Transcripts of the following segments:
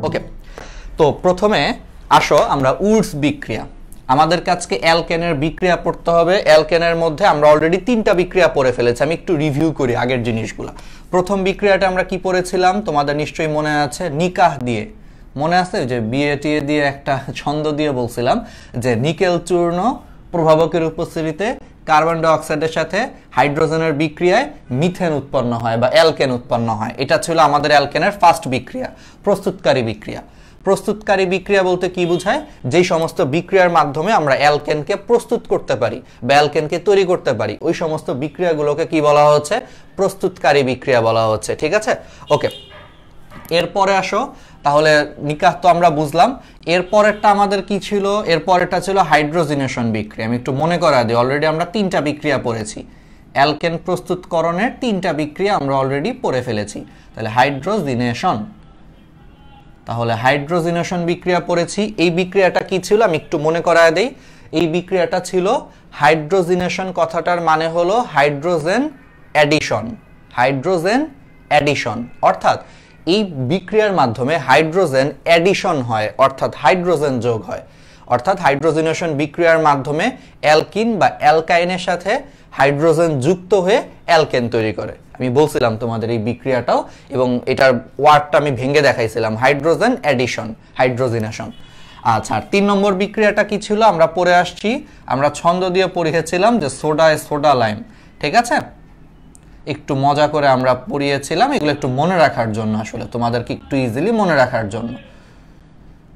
ওকে, তো প্রথমে আসো আমরা উডস বিক্রিয়া, আমাদের কাছে অ্যালকেনের বিক্রিয়া পড়তে হবে। অ্যালকেনের মধ্যে আমরা অলরেডি 3টা বিক্রিয়া পড়ে ফেলেছি, আমি একটু রিভিউ করি আগের জিনিসগুলো। প্রথম বিক্রিয়াটা আমরা কি পড়েছিলাম তোমাদের নিশ্চয়ই মনে আছে, নিকাহ দিয়ে, মনে আছে যে বিএটিএ দিয়ে একটা ছন্দ দিয়ে বলছিলাম যে নিকেল চূর্ণ প্রভাবকের উপস্থিতিতে কার্বন ডাই অক্সাইডের সাথে হাইড্রোজেনের বিক্রিয়ায় মিথেন উৎপন্ন হয় বা অ্যালকেন উৎপন্ন হয়। এটা ছিল আমাদের অ্যালকেনের ফার্স্ট বিক্রিয়া, প্রস্তুতকারী বিক্রিয়া। প্রস্তুতকারী বিক্রিয়া বলতে কি বোঝায়, যেই সমস্ত বিক্রিয়ার মাধ্যমে আমরা অ্যালকেনকে প্রস্তুত করতে পারি বা অ্যালকেনকে তৈরি করতে পারি, ওই সমস্ত বিক্রিয়াগুলোকে কি বলা হচ্ছে, প্রস্তুতকারী বিক্রিয়া বলা হচ্ছে। ঠিক আছে, ওকে। এরপরে আসো, তাহলে নিকাহ তো আমরা বুঝলাম। এরপরেরটা আমাদের কি ছিল, এরপরেরটা ছিল হাইড্রোজিনেশন বিক্রিয়া। আমি একটু মনে করা দিই, অলরেডি আমরা 3টা বিক্রিয়া পড়েছি, অ্যালকেন প্রস্তুতকরণের 3টা বিক্রিয়া আমরা অলরেডি পড়ে ফেলেছি। তাহলে হাইড্রোজিনেশন, তাহলে হাইড্রোজিনেশন বিক্রিয়া পড়েছি। এই বিক্রিয়াটা কি ছিল আমি একটু মনে করায় দেই। এই বিক্রিয়াটা ছিল হাইড্রোজিনেশন, কথাটার মানে হলো হাইড্রোজেন অ্যাডিশন। হাইড্রোজেন অ্যাডিশন অর্থাৎ এই বিক্রিয়ার মাধ্যমে হাইড্রোজেন অ্যাডিশন হয়, অর্থাৎ হাইড্রোজেন যোগ হয়। অর্থাৎ হাইড্রোজিনেশন বিক্রিয়ার মাধ্যমে অ্যালকিন বা অ্যালকাইনের সাথে হাইড্রোজেন যুক্ত হয়ে অ্যালকেন তৈরি করে। আমি বলছিলাম তোমাদের এই বিক্রিয়াটাও, এবং এটার ওয়ার্ডটা আমি ভেঙে দেখাইছিলাম, হাইড্রোজেন অ্যাডিশন, হাইড্রোজিনেশন। আচ্ছা, 3 নম্বর বিক্রিয়াটা কি ছিল আমরা পড়ে আসছি, আমরা ছন্দ দিয়ে পড়িয়েছিলাম যে সোডা লাইম। ঠিক আছে, একটু মজা করে আমরা পড়িয়েছিলাম, এগুলো একটু মনে রাখার জন্য, আসলে তোমাদেরকে একটু ইজিলি মনে রাখার জন্য।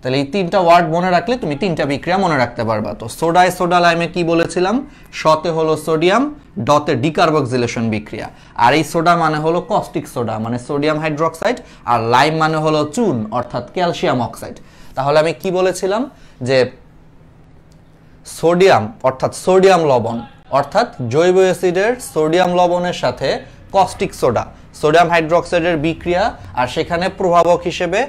তাহলে এই 3টা ওয়ার্ড মনে রাখলে তুমি 3টা বিক্রিয়া মনে রাখতে পারবা। তো সোডা লাইমে কি বলেছিলাম, শতে হলো সোডিয়াম, ডতে ডিকার্বক্সিলেশন বিক্রিয়া। আর এই সোডা মানে হলো কস্টিক সোডা, মানে সোডিয়াম হাইড্রোক্সাইড, আর লাইম মানে হলো চুন, অর্থাৎ ক্যালসিয়াম অক্সাইড। তাহলে আমি কি বলেছিলাম যে সোডিয়াম অর্থাৎ সোডিয়াম লবণ, অর্থাৎ জৈব অ্যাসিডের সোডিয়াম লবণের সাথে কস্টিক সোডা, সোডিয়াম হাইড্রোক্সাইডের বিক্রিয়া, আর সেখানে প্রভাবক হিসেবে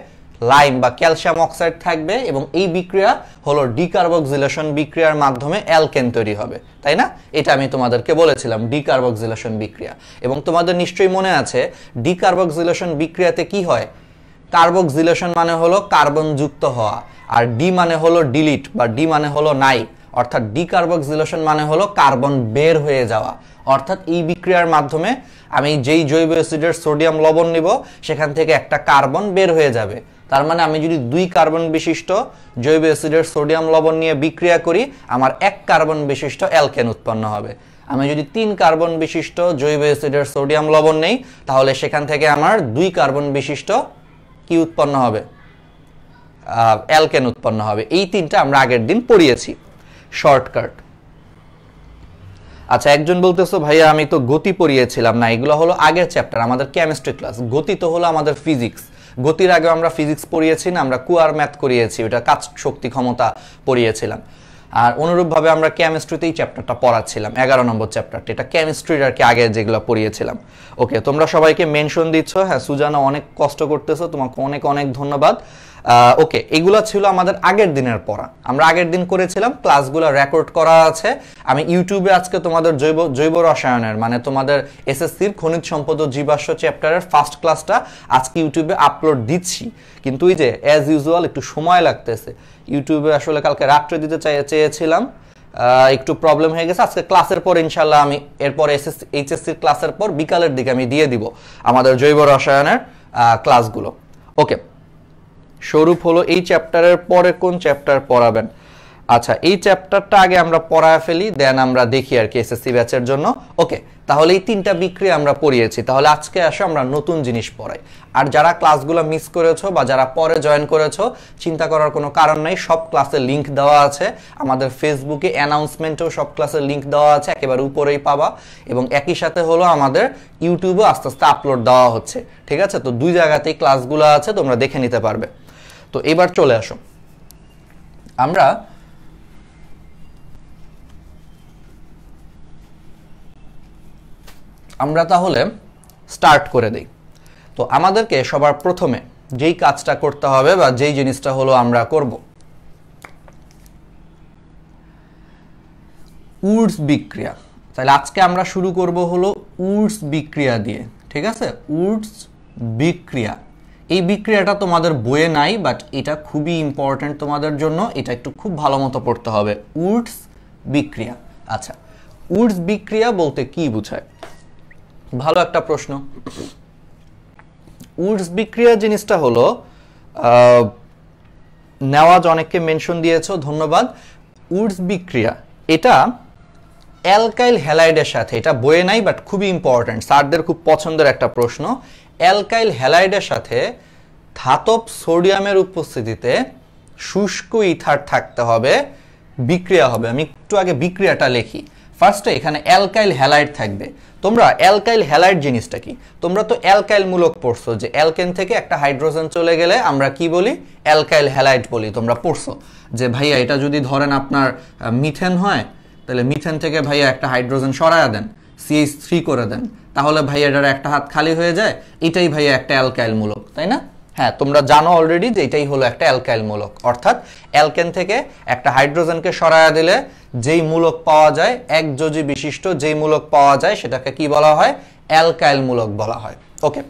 লাইম বা ক্যালসিয়াম অক্সাইড থাকবে, এবং এই বিক্রিয়া হলো ডিকার্বক্সিলেশন বিক্রিয়ার মাধ্যমে অ্যালকেন তৈরি হবে, তাই না? এটা আমি তোমাদেরকে বলেছিলাম, ডিকার্বক্সিলেশন বিক্রিয়া। এবং তোমাদের নিশ্চয়ই মনে আছে ডিকার্বক্সিলেশন বিক্রিয়াতে কি হয়, কার্বক্সিলেশন মানে হলো কার্বন যুক্ত হওয়া, আর ডি মানে হলো ডিলিট বা ডি মানে হলো নাই, অর্থাৎ ডিকার্বক্সিলেশন মানে হলো কার্বন বের হয়ে যাওয়া। অর্থাৎ এই বিক্রিয়ার মাধ্যমে আমি যেই জৈব অ্যাসিডের সোডিয়াম লবণ নিব, সেখান থেকে একটা কার্বন বের হয়ে যাবে। তার মানে আমি যদি 2 কার্বন বিশিষ্ট জৈব অ্যাসিডের সোডিয়াম লবণ নিয়ে বিক্রিয়া করি, আমার 1 কার্বন বিশিষ্ট অ্যালকেন উৎপন্ন হবে। আমি যদি 3 কার্বন বিশিষ্ট জৈব অ্যাসিডের সোডিয়াম লবণ নেই, তাহলে সেখান থেকে আমার 2 কার্বন বিশিষ্ট কি উৎপন্ন হবে, অ্যালকেন উৎপন্ন হবে। এই 3টা আমরা আগের দিন পড়িয়েছি, শর্টকাট। আচ্ছা, একজন বলতেছো ভাইয়া আমি তো গতি পড়িয়েছিলাম না, এগুলো হলো আগের চ্যাপ্টার, আমাদের কেমিস্ট্রি ক্লাস। গতি তো হলো আমাদের ফিজিক্স, গতির আগে আমরা ফিজিক্স পড়িয়েছি না, আমরা কুয়ার ম্যাথ করিয়েছি, ওটা কাজ শক্তি ক্ষমতা পড়িয়েছিলাম। আর অনুরূপভাবে আমরা কেমিস্ট্রিতে এই চ্যাপ্টারটা পড়াচ্ছিলাম, 11 নম্বর চ্যাপ্টারটা, এটা কেমিস্ট্রির আর কি আগে যেগুলো পড়িয়েছিলাম। ওকে, তোমরা সবাইকে মেনশন দিচ্ছ, হ্যাঁ সুজানা অনেক কষ্ট করতেছো, তোমাকে অনেক অনেক ধন্যবাদ। ওকে, এগুলো ছিল আমাদের আগের দিনের পড়া, আমরা আগের দিন করেছিলাম, ক্লাসগুলো রেকর্ড করা আছে। আমি ইউটিউবে আজকে তোমাদের জৈব রসায়নের, মানে তোমাদের এসএসসির খনিজ সম্পদ ও জীবাশ্ম চ্যাপ্টারের ফার্স্ট ক্লাসটা আজকে ইউটিউবে আপলোড দিচ্ছি। কিন্তু এই যে অ্যাজ ইউজুয়াল একটু সময় লাগতেছে, ইউটিউবে আসলে কালকে রাত্রে দিতে চেয়েছিলাম, একটু প্রবলেম হয়ে গেছে। আজকে ক্লাসের পর ইনশাল্লাহ আমি এরপর এইচএসসির ক্লাসের পর বিকালের দিকে আমি দিয়ে দিব আমাদের জৈব রসায়নের ক্লাসগুলো। ওকে, স্বরূপ হলো এই চ্যাপ্টারের পরে কোন চ্যাপ্টার পড়াবেন? আচ্ছা, এই চ্যাপ্টারটা আগে আমরা পড়ায় ফেলি, দেন আমরা দেখি আর কি এসএসসি ব্যাচের জন্য। ওকে, তাহলে এই 3টা বিক্রিয়া আমরা পড়িয়েছি। তাহলে আজকে আসো আমরা নতুন জিনিস পড়াই। আর যারা ক্লাসগুলো মিস করেছো বা যারা পরে জয়েন করেছো, চিন্তা করার কোনো কারণ নাই, সব ক্লাসের লিংক দেওয়া আছে আমাদের ফেসবুকে, অ্যানাউন্সমেন্টেও সব ক্লাসের লিংক দেওয়া আছে, একেবারে উপরেই পাবা। এবং একই সাথে হলো আমাদের ইউটিউবে আস্তে আস্তে আপলোড দেওয়া হচ্ছে, ঠিক আছে? তো 2 জায়গাতেই ক্লাসগুলো আছে, তোমরা দেখে নিতে পারবে। তো এবার চলে আসো, আমরা তাহলে স্টার্ট করে দেই। তো আমাদেরকে সবার প্রথমে যেই কাজটা করতে হবে বা যেই জিনিসটা হলো আমরা করব, উডস বিক্রিয়া। তাহলে আজকে আমরা শুরু করব হলো উডস বিক্রিয়া দিয়ে, ঠিক আছে, উডস বিক্রিয়া। এই বিক্রিয়াটা তোমাদের বইয়ে নাই, বাট এটা খুবই ইম্পর্টেন্ট তোমাদের জন্য, এটা একটু খুব ভালো মতো পড়তে হবে। উডস বিক্রিয়া। আচ্ছা, উডস বিক্রিয়া বলতে কি বোঝায়? ভালো একটা প্রশ্ন। উডস বিক্রিয়া জিনিসটা হলো, নেওয়াজ অনেককে মেনশন দিয়েছো, ধন্যবাদ। উডস বিক্রিয়া এটা অ্যালকাইল হ্যালাইডের সাথে, এটা বইয়ে নাই বাট খুবই ইম্পর্টেন্ট, স্যারদের খুব পছন্দের একটা প্রশ্ন। অ্যালকাইল হ্যালাইডের সাথে ধাতব সোডিয়ামের উপস্থিতিতে শুষ্ক ইথার থাকতে হবে, বিক্রিয়া হবে। আমি একটু আগে বিক্রিয়াটা লিখি। ফার্স্টে এখানে অ্যালকাইল হ্যালাইড থাকবে। তোমরা অ্যালকাইল হ্যালাইড জিনিসটা কি? তোমরা তো অ্যালকাইল মূলক পড়ছো, যে অ্যালকেন থেকে একটা হাইড্রোজেন চলে গেলে আমরা কি বলি? অ্যালকাইল হ্যালাইড বলি। তোমরা পড়ছো যে ভাইয়া এটা যদি ধরেন আপনার মিথেন হয়, তাহলে মিথেন থেকে ভাইয়া একটা হাইড্রোজেন সরায়া দেন, CH3 করে দেন, তাহলে ভাইয়া এটার একটা হাত খালি হয়ে যায়। এটাই ভাইয়া একটা অ্যালকাইল মূলক, তাই না? হ্যাঁ, তোমরা জানো অলরেডি যে এটাই হলো একটা অ্যালকাইল মূলক। অর্থাৎ অ্যালকেন থেকে একটা হাইড্রোজেনকে সরায়া দিলে যেই মূলক পাওয়া যায়, একযোজী বিশিষ্ট যেই মূলক পাওয়া যায়, সেটাকে কি বলা হয়? অ্যালকাইল মূলক বলা হয়। ওকে,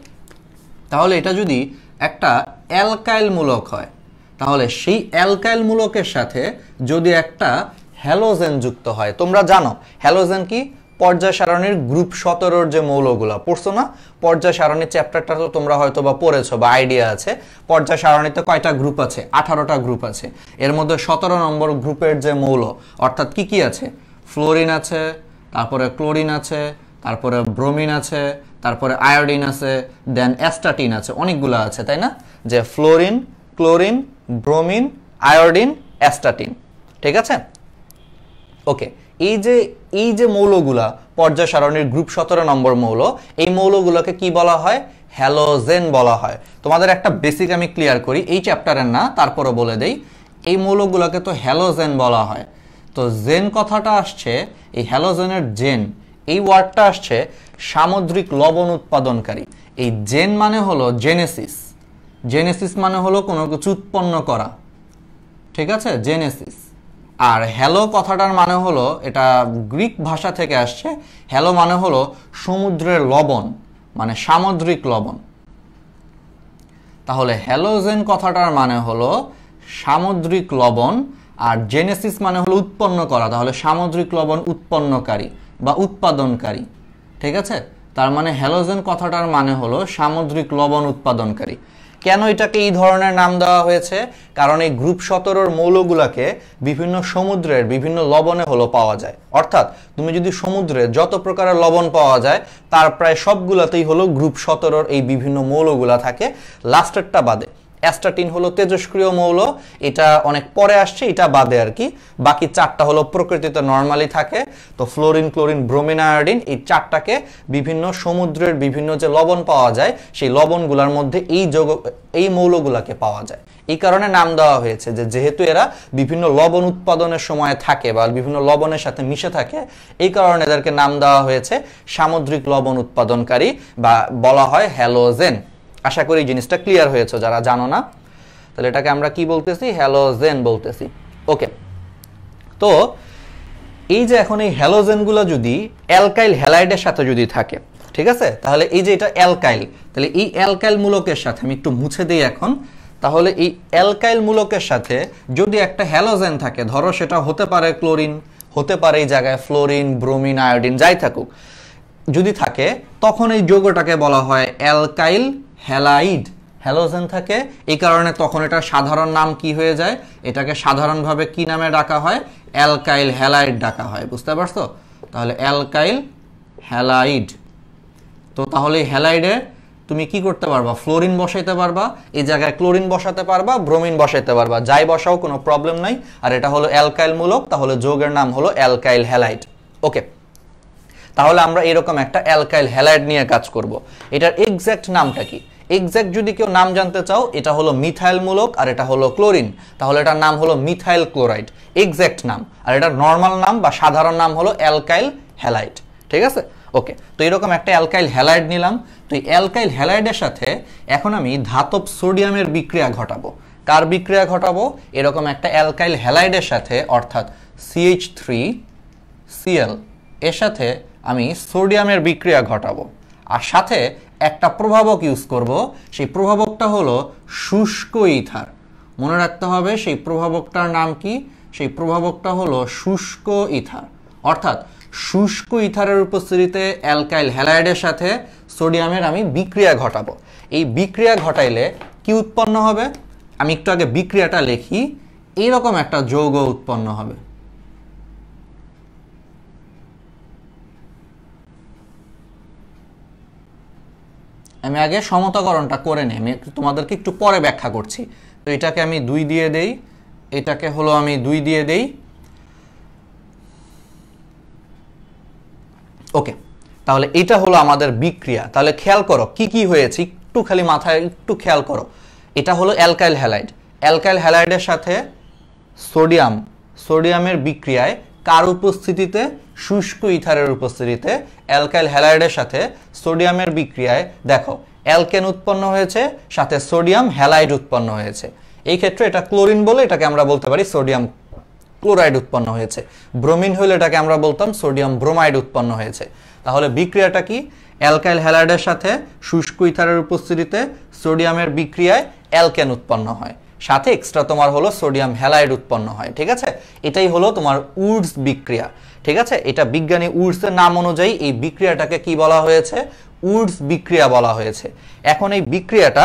তাহলে এটা যদি একটা অ্যালকাইল মূলক হয়, তাহলে সেই অ্যালকাইল মূলকের সাথে যদি একটা হ্যালোজেন যুক্ত হয়, তোমরা জানো হ্যালোজেন কি? পর্যায় সারণীর গ্রুপ 17 যে মৌলগুলা পড়ছো না? পর্যায় সারণীর চ্যাপ্টারটা তো তোমরা হয়তো বা পড়েছো বা আইডিয়া আছে। পর্যায় সারণীতে কয়টা গ্রুপ আছে? 18টা গ্রুপ আছে। এর মধ্যে 17 নম্বর গ্রুপের যে মৌল, অর্থাৎ কি কি আছে? ফ্লোরিন আছে, তারপরে ক্লোরিন আছে, তারপরে ব্রোমিন আছে, তারপরে আয়োডিন আছে, দেন অ্যাস্টাটিন আছে, অনেকগুলো আছে, তাই না? যে fluorine, chlorine, bromine, iodine, astatine. ঠিক আছে? ওকে, এই যে মৌলগুলা পর্যায় সারণীর গ্রুপ 17 নম্বর মৌল, এই মৌলগুলোকে কি বলা হয়? হ্যালোজেন বলা হয়। তোমাদের একটা বেসিক আমি ক্লিয়ার করি, এই চ্যাপ্টারের না, তারপরে বলে দেই। এই মৌলগুলোকে তো হ্যালোজেন বলা হয়। তো জেন কথাটা আসছে, এই হ্যালোজেনের জেন, এই ওয়ার্ডটা আসছে সামুদ্রিক লবণ উৎপাদনকারী। এই জেন মানে হলো জেনেসিস। জেনেসিস মানে হলো কোনো কিছু উৎপন্ন করা, ঠিক আছে? জেনেসিস। আর হ্যালো কথাটার মানে হলো, এটা গ্রিক ভাষা থেকে আসছে। হ্যালো মানে হলো সমুদ্রের লবণ, মানে সামুদ্রিক লবণ। তাহলে হ্যালোজেন কথাটার মানে হলো সামুদ্রিক লবণ, আর জেনেসিস মানে হলো উৎপন্ন করা, তাহলে সামুদ্রিক লবণ উৎপন্নকারী বা উৎপাদনকারী। ঠিক আছে? তার মানে হ্যালোজেন কথাটার মানে হলো সামুদ্রিক লবণ উৎপাদনকারী। কেন এটাকে এই ধরনের নাম দেওয়া হয়েছে? কারণ এই গ্রুপ 17 মৌলগুলোকে বিভিন্ন সমুদ্রের বিভিন্ন লবণে হলো পাওয়া যায়। অর্থাৎ তুমি যদি সমুদ্রে যত প্রকারের লবণ পাওয়া যায়, তার প্রায় সবগুলাতেই হলো গ্রুপ 17 এই বিভিন্ন মৌলগুলা থাকে, লাস্টেরটা বাদে। অ্যাস্টাটিন হলো তেজস্ক্রিয় মৌল, এটা অনেক পরে আসছে, এটা বাদে আর কি। বাকি 4টা হলো প্রকৃতিতে নর্মালি থাকে। তো ফ্লোরিন, ক্লোরিন, ব্রোমিন, আয়োডিন, এই 4টাকে বিভিন্ন সমুদ্রের বিভিন্ন যে লবণ পাওয়া যায়, সেই লবণগুলোর মধ্যে এই মৌলগুলোকে পাওয়া যায়। এই কারণে নাম দেওয়া হয়েছে যে যেহেতু এরা বিভিন্ন লবণ উৎপাদনের সময় থাকে বা বিভিন্ন লবণের সাথে মিশে থাকে, এই কারণে এদেরকে নাম দেওয়া হয়েছে সামুদ্রিক লবণ উৎপাদনকারী বা বলা হয় হ্যালোজেন। আশা করি জিনিসটা ক্লিয়ার হয়েছে যারা জানো না। তাহলে এটাকে আমরা কি বলতেছি? হ্যালোজেন বলতেছি। ওকে, তো এই যে এখন এই হ্যালোজেনগুলো যদি অ্যালকাইল হ্যালাইডের সাথে যদি থাকে, ঠিক আছে, তাহলে এই যে এটা অ্যালকাইল, তাহলে এই অ্যালকাইল মূলকের সাথে আমি একটু মুছে দিই এখন। তাহলে এই অ্যালকাইল মূলকের সাথে যদি একটা হ্যালোজেন থাকে, ধরো সেটা হতে পারে ক্লোরিন, হতে পারে এই জায়গায় ফ্লোরিন, ব্রোমিন, আয়োডিন, যাই থাকুক, যদি থাকে, তখন এই যৌগটাকে বলা হয় অ্যালকাইল হ্যালাইড। হ্যালোজেন থাকে, এই কারণে তখন এটার সাধারণ নাম কি হয়ে যায়? এটাকে সাধারণভাবে কি নামে ডাকা হয়? অ্যালকাইল হ্যালাইড ডাকা হয়। বুঝতে পারছো? তাহলে অ্যালকাইল হ্যালাইড। তো তাহলে হ্যালাইডে তুমি কি করতে পারবা? ফ্লোরিন বসাইতে পারবা, এই জায়গায় ক্লোরিন বসাতে পারবা, ব্রোমিন বসাইতে পারবা, যাই বসাও কোনো প্রবলেম নাই। আর এটা হলো অ্যালকাইল মূলক, তাহলে যৌগের নাম হলো অ্যালকাইল হ্যালাইড। ওকে, তাহলে আমরা এরকম একটা অ্যালকাইল হ্যালাইড নিয়ে কাজ করব। এটার এক্সাক্ট নামটা কি? এক্সাক্ট যদি কেউ নাম জানতে চাও, এটা হলো মিথাইল মূলক আর এটা হলো ক্লোরিন, তাহলে এটার নাম হলো মিথাইল ক্লোরাইড, এক্সাক্ট নাম। আর এটার নর্মাল নাম বা সাধারণ নাম হলো অ্যালকাইল হ্যালাইড। ঠিক আছে? ওকে, তো এরকম একটা অ্যালকাইল হ্যালাইড নিলাম। তো এই অ্যালকাইল হ্যালাইডের সাথে এখন আমি ধাতব সোডিয়ামের বিক্রিয়া ঘটাবো। কার বিক্রিয়া ঘটাবো? এরকম একটা অ্যালকাইল হ্যালাইডের সাথে, অর্থাৎ CH3Cl এর সাথে আমি সোডিয়ামের বিক্রিয়া ঘটাবো। আর সাথে একটা প্রভাবক ইউজ করব, সেই প্রভাবকটা হলো শুষ্ক ইথার। মনে রাখতে হবে সেই প্রভাবকটার নাম কি, সেই প্রভাবকটা হলো শুষ্ক ইথার। অর্থাৎ শুষ্ক ইথারের উপস্থিতিতে অ্যালকাইল হ্যালাইডের সাথে সোডিয়ামের আমি বিক্রিয়া ঘটাবো। এই বিক্রিয়া ঘটাইলে কি উৎপন্ন হবে, আমি একটু আগে বিক্রিয়াটা লিখি, এইরকম একটা যৌগ উৎপন্ন হবে। আমি আগে সমতাকরণটা করে নিই, আমি তোমাদেরকে একটু পরে ব্যাখ্যা করছি। তো এটাকে আমি 2 দিয়ে দেই, এটাকে হলো আমি 2 দিয়ে দেই। ওকে, তাহলে এটা হলো আমাদের বিক্রিয়া। তাহলে খেয়াল করো কি কি হয়েছে, একটু খালি মাথায় একটু খেয়াল করো। এটা হলো অ্যালকাইল হ্যালাইড, অ্যালকাইল হ্যালাইডের সাথে সোডিয়ামের বিক্রিয়ায় কার উপস্থিতিতে, শুষ্ক ইথারের উপস্থিতিতে অ্যালকাইল হ্যালাইডের সাথে সোডিয়ামের বিক্রিয়ায় দেখো অ্যালকেন উৎপন্ন হয়েছে, সাথে সোডিয়াম হ্যালাইড উৎপন্ন হয়েছে। এই ক্ষেত্রে এটা ক্লোরিন বলে এটাকে আমরা বলতে পারি সোডিয়াম ক্লোরাইড উৎপন্ন হয়েছে। ব্রোমিন হলে এটাকে আমরা বলতাম সোডিয়াম ব্রোমাইড উৎপন্ন হয়েছে। তাহলে বিক্রিয়াটা কি, অ্যালকাইল হ্যালাইডের সাথে শুষ্ক ইথারের উপস্থিতিতে সোডিয়ামের বিক্রিয়ায় অ্যালকেন উৎপন্ন হয়, সাথে এক্সট্রা তোমার হলো সোডিয়াম হ্যালাইড উৎপন্ন হয়। ঠিক আছে, এটাই হলো তোমার উডস বিক্রিয়া। ঠিক আছে, এটা বিজ্ঞানী উডসের নাম অনুযায়ী এই বিক্রিয়াটাকে কি বলা হয়েছে, উডস বিক্রিয়া বলা হয়েছে। এখন এই বিক্রিয়াটা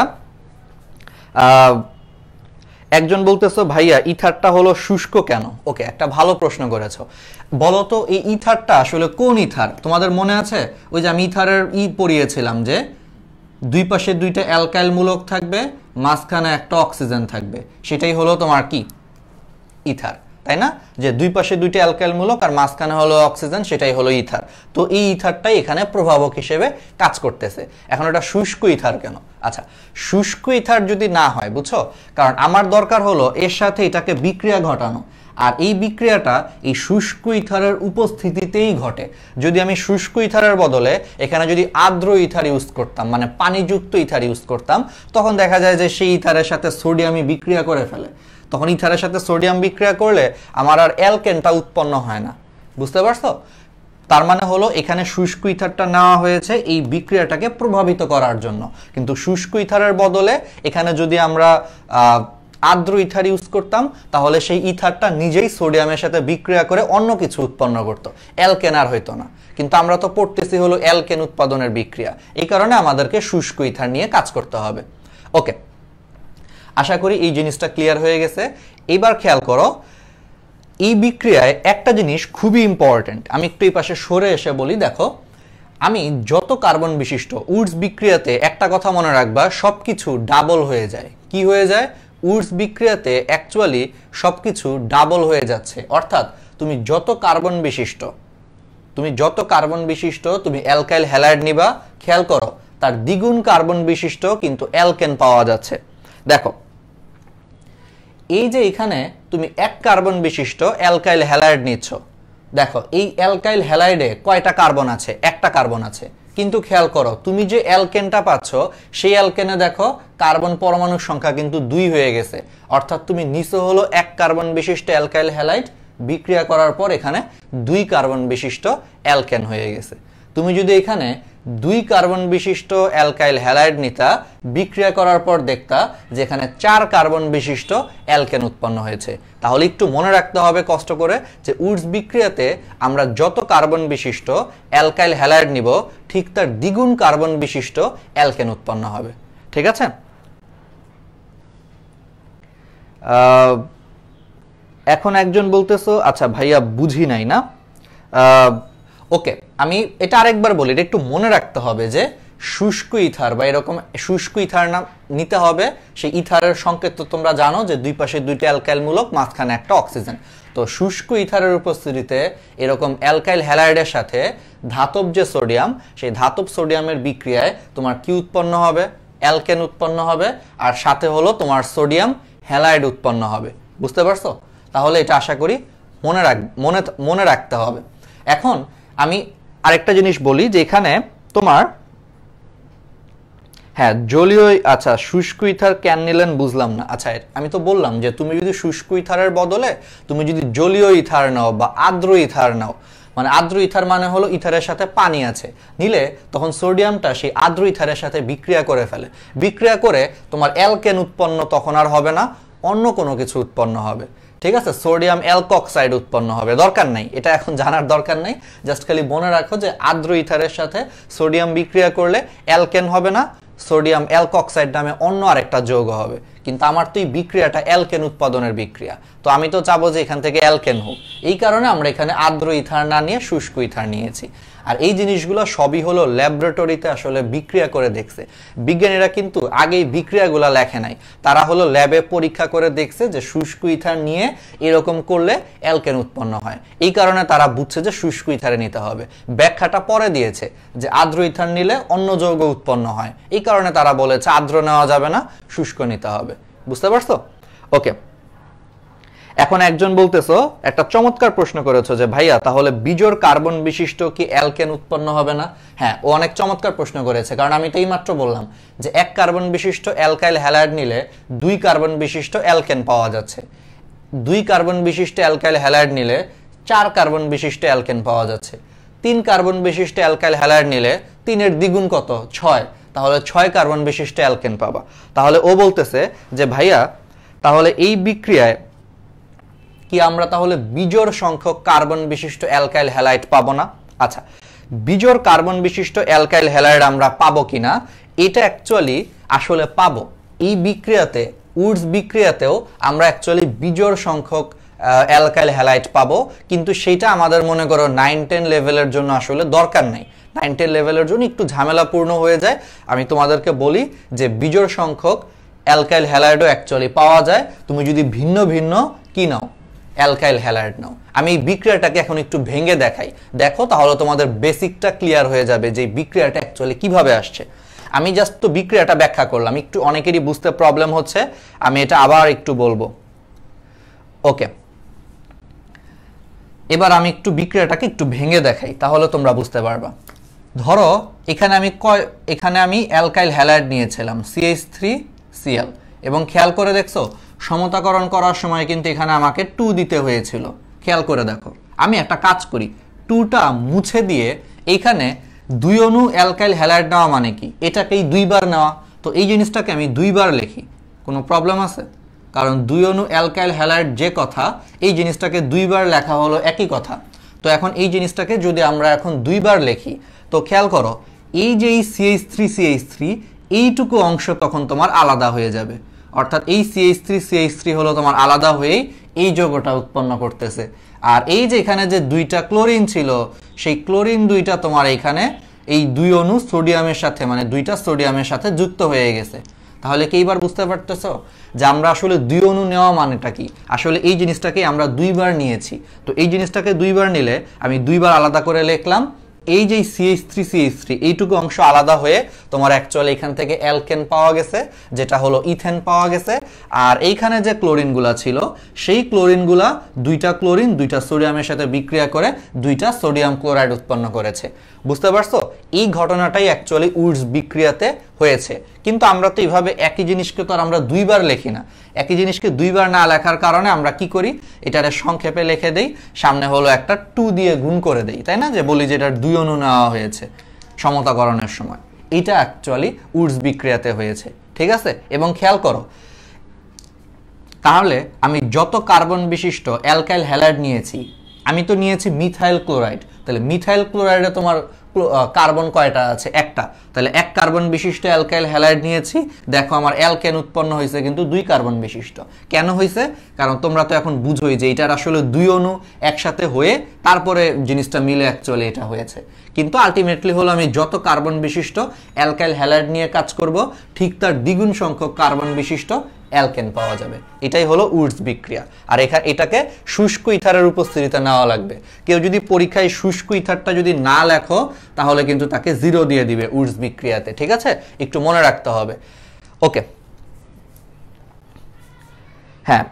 একজন বলতেছো ভাইয়া ইথারটা হলো শুষ্ক কেন? ওকে, একটা ভালো প্রশ্ন করেছো। বলো তো এই ইথারটা আসলে কোন ইথার? তোমাদের মনে আছে ওই যে আমি ইথারের পড়িয়েছিলাম যে দুই পাশে 2টা অ্যালকাইল মূলক থাকবে, মাঝখানে একটা অক্সিজেন থাকবে, সেটাই হলো তোমার কি ইথার, তাই না? যে দুই পাশে 2টা অ্যালকাইল মূলক আর মাঝখানে হলো অক্সিজেন, সেটাই হলো ইথার। তো এই ইথারটাই এখানে প্রভাবক হিসেবে কাজ করতেছে। এখন এটা শুষ্ক ইথার কেন? আচ্ছা, শুষ্ক ইথার যদি না হয়, বুঝছো, কারণ আমার দরকার হলো এর সাথে এটাকে বিক্রিয়া ঘটানো, আর এই বিক্রিয়াটা এই শুষ্ক ইথারের উপস্থিতিতেই ঘটে। যদি আমি শুষ্ক ইথারের বদলে এখানে যদি আর্দ্র ইথার ইউজ করতাম, মানে পানিযুক্ত ইথার ইউজ করতাম, তখন দেখা যায় যে সেই ইথারের সাথে সোডিয়ামই বিক্রিয়া করে ফেলে। তখন ইথারের সাথে সোডিয়াম বিক্রিয়া করলে আমার আর অ্যালকেনটা উৎপন্ন হয় না। বুঝতে পারছো? তার মানে হলো এখানে শুষ্ক ইথারটা নেওয়া হয়েছে এই বিক্রিয়াটাকে প্রভাবিত করার জন্য, কিন্তু শুষ্ক ইথারের বদলে এখানে যদি আমরা আর্দ্র ইথার ইউজ করতাম, তাহলে সেই ইথারটা নিজেই সোডিয়ামের সাথে বিক্রিয়া করে অন্য কিছু উৎপন্ন করত, অ্যালকেন আর হইতো না। কিন্তু আমরা তো পড়তেছি হলো অ্যালকেন উৎপাদনের বিক্রিয়া, এই কারণে আমাদেরকে শুষ্ক ইথার নিয়ে কাজ করতে হবে। ওকে, আশা করি এই জিনিসটা ক্লিয়ার হয়ে গেছে। এবার খেয়াল করো, এই বিক্রিয়ায় একটা জিনিস খুবই ইম্পর্টেন্ট, আমি একটু এই পাশে সরে এসে বলি। দেখো, আমি যত কার্বন বিশিষ্ট উডস বিক্রিয়াতে একটা কথা মনে রাখবা, সবকিছু ডাবল হয়ে যায়। কি হয়ে যায়? উডস বিক্রিয়াতে অ্যাকচুয়ালি সবকিছু ডাবল হয়ে যাচ্ছে। অর্থাৎ তুমি যত কার্বন বিশিষ্ট তুমি অ্যালকাইল হ্যালাইড নিবা, খেয়াল করো তার দ্বিগুণ কার্বন বিশিষ্ট কিন্তু অ্যালকেন পাওয়া যাচ্ছে। দেখো, এই যে এখানে তুমি 1 কার্বন বিশিষ্ট অ্যালকাইল হ্যালাইড নিচ্ছ, দেখো এই অ্যালকাইল হ্যালাইডে কয়টা কার্বন আছে? 1টা কার্বন আছে। কিন্তু খেয়াল করো, তুমি যে অ্যালকেনটা পাচ্ছ সেই অ্যালকেনে দেখো কার্বন পরমাণুর সংখ্যা কিন্তু 2 হয়ে গেছে। অর্থাৎ তুমি নিছো হলো 1 কার্বন বিশিষ্ট অ্যালকাইল হ্যালাইড, বিক্রিয়া করার পর এখানে 2 কার্বন বিশিষ্ট অ্যালকেন হয়ে গেছে। তুমি যদি এখানে 2 কার্বন বিশিষ্ট অ্যালকাইল হ্যালাইড নিতা, বিক্রিয়া করার পর দেখতা যে এখানে 4 কার্বন বিশিষ্ট অ্যালকেন উৎপন্ন হয়েছে। তাহলে একটু মনে রাখতে হবে কষ্ট করে যে উডস বিক্রিয়াতে আমরা যত কার্বন বিশিষ্ট অ্যালকাইল হ্যালাইড নিব, ঠিক তার দ্বিগুণ কার্বন বিশিষ্ট অ্যালকেন উৎপন্ন হবে। ঠিক আছে? এখন একজন বলতেছো আচ্ছা ভাইয়া বুঝি নাই না। ওকে, আমি এটা আরেকবার বলি, এটা একটু মনে রাখতে হবে যে শুষ্ক ইথার বা এরকম শুষ্ক ইথার নাম নিতে হবে। সেই ইথারের সংকেত তো তোমরা জানো যে দুই পাশে 2টা অ্যালকাইল মূলক, মাঝখানে একটা অক্সিজেন। তো শুষ্ক ইথারের উপস্থিতিতে এরকম অ্যালকাইল হ্যালাইডের সাথে ধাতব যে সোডিয়াম, সেই ধাতব সোডিয়ামের বিক্রিয়ায় তোমার কি উৎপন্ন হবে? অ্যালকেন উৎপন্ন হবে, আর সাথে হলো তোমার সোডিয়াম হ্যালাইড উৎপন্ন হবে। বুঝতে পারছো? তাহলে এটা আশা করি মনে রাখতে হবে। এখন আমি আরেকটা জিনিস বলি যে এখানে তোমার হ্যাঁ জলীয়, আচ্ছা শুষ্ক ইথার কেন নিলেন বুঝলাম না। আচ্ছা, আমি তো বললাম যে তুমি যদি শুষ্ক ইথারের বদলে তুমি যদি জলীয় ইথার নাও বা আর্দ্র ইথার নাও, মানে আর্দ্র ইথার মানে হলো ইথারের সাথে পানি আছে, নিলে তখন সোডিয়ামটা সেই আর্দ্র ইথারের সাথে বিক্রিয়া করে ফেলে, বিক্রিয়া করে তোমার অ্যালকেন উৎপন্ন তখন আর হবে না, অন্য কোনো কিছু উৎপন্ন হবে। ঠিক আছে, সোডিয়াম অ্যালকক্সাইড উৎপন্ন হবে। দরকার নাই, এটা এখন জানার দরকার নাই, জাস্ট খালি মনে রাখো যে আর্দ্র ইথারের সাথে সোডিয়াম বিক্রিয়া করলে অ্যালকেন হবে না, সোডিয়াম অ্যালকক্সাইড নামে অন্য আরেকটা যৌগ হবে। কিন্তু আমার তো এই বিক্রিয়াটা অ্যালকেন উৎপাদনের বিক্রিয়া, তো আমি তো চাবো যে এখান থেকে অ্যালকেন হোক, এই কারণে আমরা এখানে আর্দ্র ইথার না নিয়ে শুষ্ক ইথার নিয়েছি। আর এই জিনিসগুলো সবই হলো ল্যাবরেটরিতে আসলে বিক্রিয়া করে দেখছে, বিজ্ঞানীরা কিন্তু আগেই বিক্রিয়াগুলো লেখে নাই, তারা হলো ল্যাবে পরীক্ষা করে দেখছে যে শুষ্ক ইথার নিয়ে এরকম করলে অ্যালকেন উৎপন্ন হয়, এই কারণে তারা বুঝছে যে শুষ্ক ইথারে নিতে হবে। ব্যাখ্যাটা পরে দিয়েছে যে আর্দ্র ইথার নিলে অন্য যৌগ উৎপন্ন হয়, এই কারণে তারা বলেছে আর্দ্র নেওয়া যাবে না, শুষ্ক নিতে হবে। বুঝতে পারছো? ওকে, এখন একজন বলতেছো, একটা চমৎকার প্রশ্ন করেছো যে ভাইয়া তাহলে বিজোড় কার্বন বিশিষ্ট কি অ্যালকেন উৎপন্ন হবে না? হ্যাঁ, ও অনেক চমৎকার প্রশ্ন করেছে, কারণ আমি তো এইমাত্র বললাম যে 1 কার্বন বিশিষ্ট অ্যালকাইল হ্যালাইড নিলে 2 কার্বন বিশিষ্ট অ্যালকেন পাওয়া যাচ্ছে, 2 কার্বন বিশিষ্ট অ্যালকাইল হ্যালাইড নিলে 4 কার্বন বিশিষ্ট অ্যালকেন পাওয়া যাচ্ছে, 3 কার্বন বিশিষ্ট অ্যালকাইল হ্যালাইড নিলে 3 এর দ্বিগুণ কত? 6, তাহলে 6 কার্বন বিশিষ্ট অ্যালকেন পাবা। তাহলে ও বলতেছে যে ভাইয়া তাহলে এই বিক্রিয়ায় কি আমরা তাহলে বিজোড় সংখ্যক কার্বন বিশিষ্ট অ্যালকাইল হ্যালাইড পাবো না? আচ্ছা, বিজোড় কার্বন বিশিষ্ট অ্যালকাইল হ্যালাইড আমরা পাবো কিনা, এটা অ্যাকচুয়ালি আসলে পাবো। এই বিক্রিয়াতে, উডস বিক্রিয়াতেও আমরা অ্যাকচুয়ালি বিজোড় সংখ্যক অ্যালকাইল হ্যালাইড পাবো, কিন্তু সেটা আমাদের মনে করো 9-10 লেভেলের জন্য আসলে দরকার নাই, 9-10 লেভেলের জন্য একটু ঝামেলাপূর্ণ হয়ে যায়। আমি তোমাদেরকে বলি যে বিজোড় সংখ্যক অ্যালকাইল হ্যালাইডও অ্যাকচুয়ালি পাওয়া যায়, তুমি যদি ভিন্ন ভিন্ন কি নাও, অ্যালকাইল হ্যালাইড নাও। আমি এই বিক্রিয়াটাকে এখন একটু ভেঙে দেখাই, দেখো, তাহলে তোমাদের বেসিকটা ক্লিয়ার হয়ে যাবে যে বিক্রিয়াটা অ্যাকচুয়ালি কিভাবে আসছে। আমি জাস্ট তো বিক্রিয়াটা ব্যাখ্যা করলাম, একটু অনেকেরই বুঝতে প্রবলেম হচ্ছে, আমি এটা আবার একটু বলবো। ওকে, এবার আমি একটু বিক্রিয়াটাকে একটু ভেঙে দেখাই, তাহলে তোমরা বুঝতে পারবা। ধরো এখানে আমি অ্যালকাইল হ্যালাইড নিয়েছিলাম CH3Cl, এবং খেয়াল করে দেখছো সমতাকরণ করার সময় কিন্তু এখানে আমাকে 2 দিতে হয়েছিল। খেয়াল করে দেখো, আমি একটা কাজ করি, 2টা মুছে দিয়ে এইখানে 2 অণু অ্যালকাইল হ্যালাইড নেওয়া মানে কি, এটাকেই 2 বার নেওয়া, তো এই জিনিসটাকে আমি 2 বার লিখি, কোনো প্রবলেম আছে? কারণ 2 অণু অ্যালকাইল হ্যালাইড যে কথা, এই জিনিসটাকে 2 বার লেখা হলো একই কথা। তো এখন এই জিনিসটাকে যদি আমরা এখন 2 বার লিখি, তো খেয়াল করো এই যে এই CH3 এইটুকু অংশ তখন তোমার আলাদা হয়ে যাবে, অর্থাৎ এই CH3 হলো তোমার আলাদা হয়ে এই যৌগটা উৎপন্ন করতেছে। আর এই যে এখানে যে 2টা ক্লোরিন ছিল, সেই ক্লোরিন 2টা তোমার এখানে এই 2 অণু সোডিয়ামের সাথে, মানে 2টা সোডিয়ামের সাথে যুক্ত হয়ে গেছে। তাহলে কি এবার বুঝতে পারতেছো যে আমরা আসলে 2 অণু নেওয়া মানেটা কি? আসলে এই জিনিসটাকে আমরা 2 বার নিয়েছি, তো এই জিনিসটাকে 2 বার নিলে আমি 2 বার আলাদা করে লিখলাম, এই যে CH3 এইটুকু অংশ আলাদা হয়ে তোমার অ্যাকচুয়ালি এখান থেকে অ্যালকেন পাওয়া গেছে, যেটা হলো ইথেন পাওয়া গেছে। আর এইখানে যে ক্লোরিনগুলা ছিল, সেই ক্লোরিনগুলা 2টা ক্লোরিন 2টা সোডিয়ামের সাথে বিক্রিয়া করে 2টা সোডিয়াম ক্লোরাইড উৎপন্ন করেছে। বুঝতে পারছো? এই ঘটনাটাই অ্যাকচুয়ালি উডস বিক্রিয়াতে হয়েছে। কিন্তু আমরা তো এইভাবে একই জিনিসকে তো আর আমরা 2 বার লিখি না, একই জিনিসকে 2 বার না লেখার কারণে আমরা কি করি, এটারে সংক্ষেপে লিখে দেই, সামনে হলো একটা 2 দিয়ে গুণ করে দেই, তাই না? যে বলি যে এটার 2 অণু নেওয়া হয়েছে সমতাকরণের সময়। এটা অ্যাকচুয়ালি উডস বিক্রিয়াতে হয়েছে, ঠিক আছে? এবং খেয়াল করো, তাহলে আমি যত কার্বন বিশিষ্ট অ্যালকাইল হ্যালাইড নিয়েছি, আমি তো নিয়েছি মিথাইল ক্লোরাইড, তাহলে মিথাইল ক্লোরাইডে তোমার কার্বন কয়টা আছে? একটা, তাহলে 1 কার্বন বিশিষ্ট অ্যালকাইল হ্যালাইড নিয়েছি, দেখো আমার অ্যালকেন উৎপন্ন হয়েছে কিন্তু 2 কার্বন বিশিষ্ট। কেন হয়েছে? কারণ তোমরা তো এখন বুঝোই যে এটার আসলে 2 অণু একসাথে হয়ে তারপরে জিনিসটা মিলে অ্যাকচুয়ালি এটা হয়েছে। কিন্তু আলটিমেটলি হলো আমি যত কার্বন বিশিষ্ট অ্যালকাইল হ্যালাইড নিয়ে কাজ করব, ঠিক তার দ্বিগুণ সংখ্যক কার্বন বিশিষ্ট অ্যালকেন পাওয়া যাবে। এটাই হলো উডস বিক্রিয়া। আর এটাকে শুষ্ক ইথারের উপস্থিতিতে নেওয়া লাগবে। কেউ যদি পরীক্ষায় শুষ্ক ইথারটা যদি না লেখো, তাহলে কিন্তু তাকে 0 দিয়ে দিবে উডস বিক্রিয়াতে, ঠিক আছে? একটু মনে রাখতে হবে। ওকে, হ্যাঁ,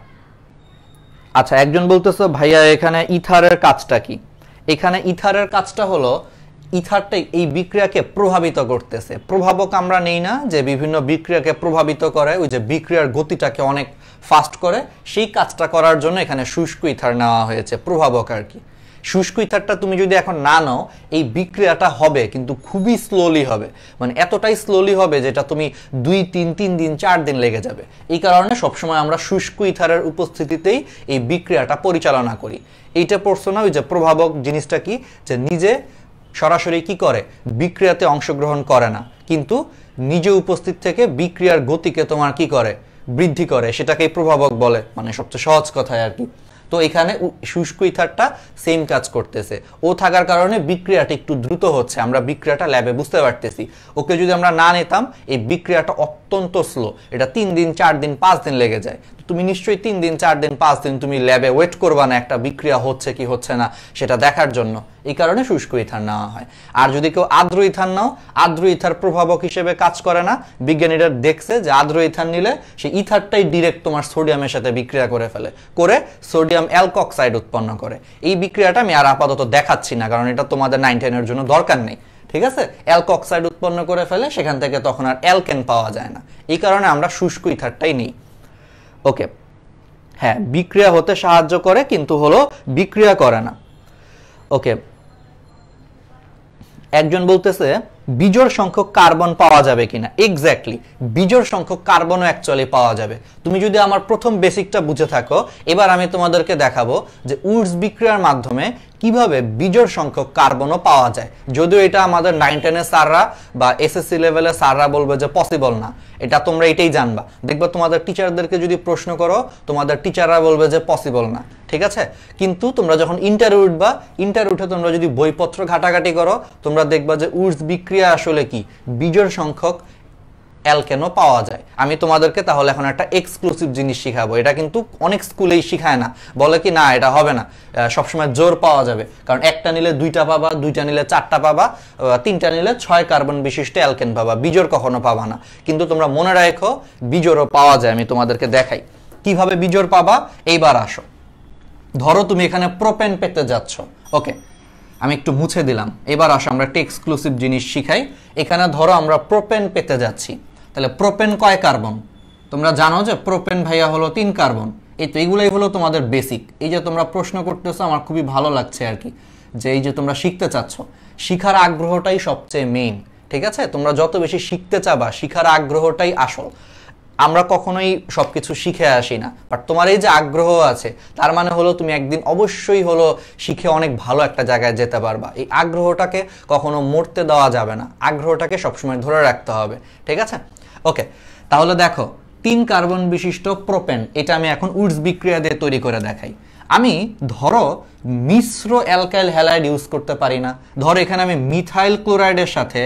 আচ্ছা, একজন বলতেছো ভাইয়া এখানে ইথারের কাজটা কি? এখানে ইথারের কাজটা হলো ইথারটাই এই বিক্রিয়াকে প্রভাবিত করতেছে। প্রভাবক আমরা নেই না যে বিভিন্ন বিক্রিয়াকে প্রভাবিত করে, ওই যে বিক্রিয়ার গতিটাকে অনেক ফাস্ট করে, সেই কাজটা করার জন্য এখানে শুষ্ক ইথার নেওয়া হয়েছে, প্রভাবক আর কি। শুষ্ক ইথারটা তুমি যদি এখন না নাও, এই বিক্রিয়াটা হবে কিন্তু খুবই স্লোলি হবে, মানে এতটাই স্লোলি হবে যেটা তুমি 2-3 দিন 4 দিন লেগে যাবে। এই কারণে সবসময় আমরা শুষ্ক ইথারের উপস্থিতিতেই এই বিক্রিয়াটা পরিচালনা করি। এইটা পড়ছো না, ওই যে প্রভাবক জিনিসটা কি, যে নিজে সরাসরি কি করে, বিক্রিয়াতে অংশগ্রহণ করে না, কিন্তু নিজে উপস্থিত থেকে বিক্রিয়ার গতিকে তোমার কি করে, বৃদ্ধি করে, সেটাকেই প্রভাবক বলে, মানে সবচেয়ে সহজ কথায় আর কি। তো এখানে শুষ্ক ইথারটা সেম কাজ করতেছে, ও থাকার কারণে বিক্রিয়াটা একটু দ্রুত হচ্ছে, আমরা বিক্রিয়াটা ল্যাবে বুঝতে পারতেছি। ওকে যদি আমরা না নিতাম, এই বিক্রিয়াটা অত্যন্ত স্লো, এটা 3 দিন 4 দিন 5 দিন লেগে যায়। তুমি নিশ্চয়ই 3 দিন 4 দিন 5 দিন তুমি ল্যাবে ওয়েট করবা না একটা বিক্রিয়া হচ্ছে কি হচ্ছে না সেটা দেখার জন্য, এই কারণে শুষ্ক ইথার নেওয়া হয়। আর যদি কেউ আর্দ্র ইথার নাও, আর্দ্র ইথার প্রভাবক হিসেবে কাজ করে না, বিজ্ঞানীরা দেখছে যে আর্দ্র ইথার নিলে সেই ইথারটাই ডিরেক্ট তোমার সোডিয়ামের সাথে বিক্রিয়া করে ফেলে, করে সোডিয়াম অ্যালকক্সাইড উৎপন্ন করে। এই বিক্রিয়াটা আমি আর আপাতত দেখাচ্ছি না, কারণ এটা তোমাদের 9-10 এর জন্য দরকার নেই, ঠিক আছে। অ্যালকক্সাইড উৎপন্ন করে ফেলে, সেখান থেকে তখন আর অ্যালকেন পাওয়া যায় না, এই কারণে আমরা শুষ্ক ইথারটাই নিই। ওকে, হ্যাঁ, বিক্রিয়া হতে সাহায্য করে কিন্তু হলো বিক্রিয়া করে না। ওকে, একজন বলতেছে বিজোড় সংখ্যক কার্বন পাওয়া যাবে কিনা। এক্স্যাক্টলি, বিজোড় সংখ্যক কার্বনও অ্যাকচুয়ালি পাওয়া যাবে। তুমি যদি আমার প্রথম বেসিকটা বুঝে থাকো, এবার আমি তোমাদেরকে দেখাবো যে উডস বিক্রিয়ার মাধ্যমে কিভাবে বিজোড় সংখ্যক কার্বনও পাওয়া যায়। যদিও এটা আমাদের 9-10 স্যাররা বা এসএসসি লেভেলে স্যাররা বলবে যে পসিবল না, এটা তোমরা এটাই জানবা। দেখবে তোমাদের টিচারদেরকে যদি প্রশ্ন করো, তোমাদের টিচাররা বলবে যে পসিবল না, ঠিক আছে। কিন্তু তোমরা যখন ইন্টারভিউ উঠবা, ইন্টারভিউ উঠে তোমরা যদি বইপত্র ঘাটাঘাটি করো, তোমরা দেখবা যে উডস বিক্রিয়া আসলে কি, বিজোড় সংখ্যক অ্যালকেনও পাওয়া যায়। আমি তোমাদেরকে তাহলে এখন একটা এক্সক্লুসিভ জিনিস শিখাবো, এটা কিন্তু অনেক স্কুলেই শিখায় না, বলে কি না এটা হবে না, সবসময় জোর পাওয়া যাবে, কারণ একটা নিলে 2টা পাবা, 2টা নিলে 4টা পাবা, 3টা নিলে 6 কার্বন বিশিষ্ট অ্যালকেন পাবা, বিজোড় কখনো পাবা না। কিন্তু তোমরা মনে রাখো বিজোড়ও পাওয়া যায়, আমি তোমাদেরকে দেখাই কিভাবে বিজোড় পাবা। এইবার আসো, ধরো তুমি এখানে প্রোপেন পেতে যাচ্ছ। ওকে, আমি একটু মুছে দিলাম। এবার আসো আমরা একটা এক্সক্লুসিভ জিনিস শিখাই। এখানে ধরো আমরা প্রোপেন পেতে যাচ্ছি, তাহলে প্রোপেন কয় কার্বন? তোমরা জানো যে প্রোপেন ভাইয়া হলো 3 কার্বন। এই তো এইগুলাই হলো তোমাদের বেসিক। এই যে তোমরা প্রশ্ন করতেছো, আমার খুবই ভালো লাগছে আর কি, যে এই যে তোমরা শিখতে চাচ্ছ, শিখার আগ্রহটাই সবচেয়ে মেইন, ঠিক আছে। তোমরা যত বেশি শিখতে চাবা, শিখার আগ্রহটাই আসল। আমরা কখনোই সবকিছু শিখে আসি না, বাট তোমার এই যে আগ্রহ আছে, তার মানে হলো তুমি একদিন অবশ্যই হলো শিখে অনেক ভালো একটা জায়গায় যেতে পারবা। এই আগ্রহটাকে কখনো মরতে দেওয়া যাবে না, আগ্রহটাকে সবসময় ধরে রাখতে হবে, ঠিক আছে। ওকে, তাহলে দেখো 3 কার্বন বিশিষ্ট প্রোপেন, এটা আমি এখন উডস বিক্রিয়া দিয়ে তৈরি করে দেখাই। আমি ধরো মিশ্র অ্যালকাইল হ্যালাইড ইউজ করতে পারি না। ধরো এখানে আমি মিথাইল ক্লোরাইডের সাথে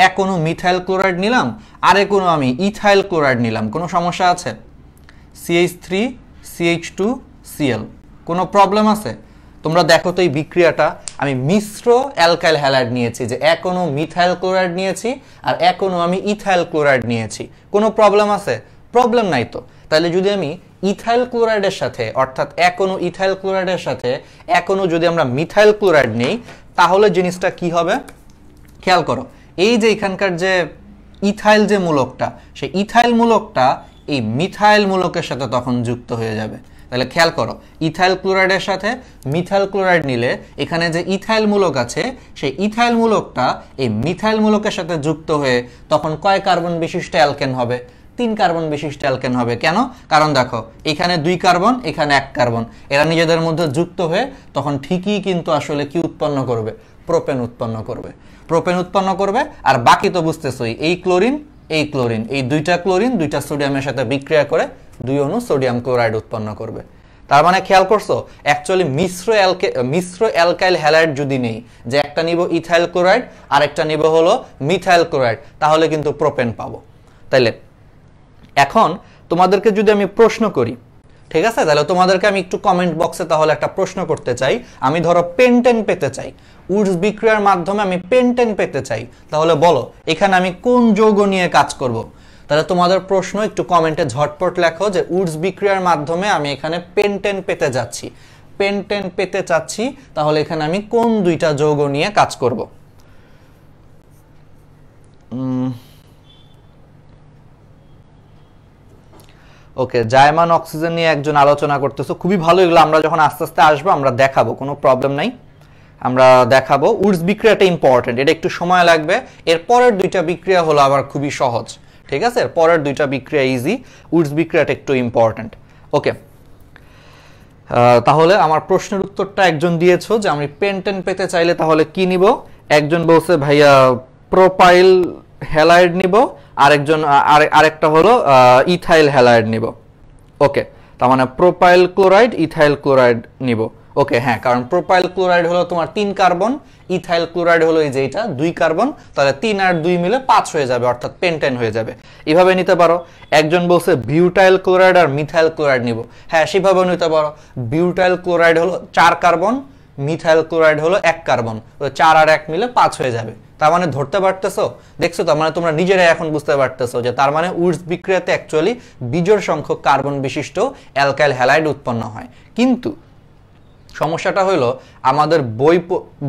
এক অণু মিথাইল ক্লোরাইড নিলাম, আরেক অণু আমি ইথাইল ক্লোরাইড নিলাম, কোনো সমস্যা আছে? CH3CH2Cl, কোনো প্রবলেম আছে? তোমরা দেখো তো এই বিক্রিয়াটা, আমি মিশ্র অ্যালকাইল হ্যালাইড নিয়েছি, যে এক অণু মিথাইল ক্লোরাইড নিয়েছি আর এক অণু আমি ইথাইল ক্লোরাইড নিয়েছি, কোনো প্রবলেম আছে? প্রবলেম নাই তো। তাহলে যদি আমি ইথাইল ক্লোরাইডের সাথে, অর্থাৎ এক অণু ইথাইল ক্লোরাইডের সাথে এক অণু যদি আমরা মিথাইল ক্লোরাইড নেই, তাহলে জিনিসটা কি হবে খেয়াল করো। এই যে এখানকার যে ইথাইল যে মূলকটা, সেই ইথাইল মূলকটা এই মিথাইল মূলকের সাথে তখন যুক্ত হয়ে যাবে। তাহলে খেয়াল করো, ইথাইল ক্লোরাইডের সাথে মিথাইল ক্লোরাইড নিলে এখানে যে ইথাইল মূলক আছে, সেই ইথাইল মূলকটা এই মিথাইল মূলকের সাথে যুক্ত হয়ে তখন কয় কার্বন বিশিষ্ট অ্যালকেন হবে? 3 কার্বন বিশিষ্ট অ্যালকেন হবে। কেন? কারণ দেখো এখানে 2 কার্বন, এখানে 1 কার্বন, এরা নিজেদের মধ্যে যুক্ত হয়ে তখন ঠিকই কিন্তু আসলে কি উৎপন্ন করবে? প্রোপেন উৎপন্ন করবে। প্রোপেন উৎপন্ন করবে, আর বাকি তো বুঝতেছই, এই ক্লোরিন এই ক্লোরিন, এই 2টা ক্লোরিন 2টা সোডিয়ামের সাথে বিক্রিয়া করে 2 অণু সোডিয়াম ক্লোরাইড উৎপন্ন করবে। তার মানে খেয়াল করছো, অ্যাকচুয়ালি মিশ্র অ্যালকাইল হ্যালাইড যদি নেই, যে একটা নিব ইথাইল ক্লোরাইড আর একটা নিব হলো মিথাইল ক্লোরাইড, তাহলে কিন্তু প্রোপেন পাবো। তাইলে এখন তোমাদেরকে যদি আমি প্রশ্ন করি, ঠিক আছে, তাহলে তোমাদেরকে আমি একটু কমেন্ট বক্সে তাহলে একটা প্রশ্ন করতে চাই। আমি ধরো পেন্টেন পেতে চাই, উডস বিক্রিয়ার মাধ্যমে আমি পেন্টেন পেতে চাই, তাহলে বলো এখানে আমি কোন যৌগ নিয়ে কাজ করব? তাহলে তোমাদের প্রশ্ন একটু কমেন্টে ঝটপট লেখো যে উডস বিক্রিয়ার মাধ্যমে আমি এখানে পেন্টেন পেতে যাচ্ছি, পেন্টেন পেতে চাচ্ছি, তাহলে এখানে আমি কোন 2টা যৌগ নিয়ে কাজ করব? ওকে, জায়মান অক্সিজেন নিয়ে একজন আলোচনা করতেছো, খুবই ভালো। এগুলো আমরা যখন আস্তে আস্তে আসবো আমরা দেখাবো, কোনো প্রবলেম নাই, আমরা দেখাবো। উডস বিক্রিয়াটা ইম্পর্টেন্ট, এটা একটু সময় লাগবে। এর পরের দুইটা বিক্রিয়া হলো আবার খুবই সহজ, ঠিক আছে? এর পরের দুইটা বিক্রিয়া ইজি, উডস বিক্রিয়াটা একটু ইম্পর্টেন্ট। ওকে, তাহলে আমার প্রশ্নের উত্তরটা একজন দিয়েছো যে আমি পেন্টেন পেতে চাইলে তাহলে কি নিব। একজন বলছে ভাইয়া প্রোপাইল হ্যালাইড নিব, আরেকটা হলো ইথাইল হ্যালাইড নিব। ওকে, তার মানে প্রোপাইল ক্লোরাইড ইথাইল ক্লোরাইড নিব। ওকে, হ্যাঁ, কারণ প্রোপাইল ক্লোরাইড হলো তোমার 3 কার্বন, ইথাইল ক্লোরাইড হলো এই যে এটা 2 কার্বন, তাহলে 3 আর 2 মিলে 5 হয়ে যাবে, অর্থাৎ পেন্টেন হয়ে যাবে। এভাবে নিতে পারো। একজন বলছে বিউটাইল ক্লোরাইড আর মিথাইল ক্লোরাইড নিব, হ্যাঁ সেভাবেও নিতে পারো। বিউটাইল ক্লোরাইড হলো 4 কার্বন, মিথাইল ক্লোরাইড হলো 1 কার্বন, 4 আর 1 মিলে 5 হয়ে যাবে। তার মানে ধরতে পারতেছো, দেখছো? তার মানে তোমরা নিজেরাই এখন বুঝতে পারতেছো যে তার মানে উডস বিক্রিয়াতে অ্যাকচুয়ালি বিজোড় সংখ্যক কার্বন বিশিষ্ট অ্যালকাইল হ্যালাইড উৎপন্ন হয়। কিন্তু সমস্যাটা হলো আমাদের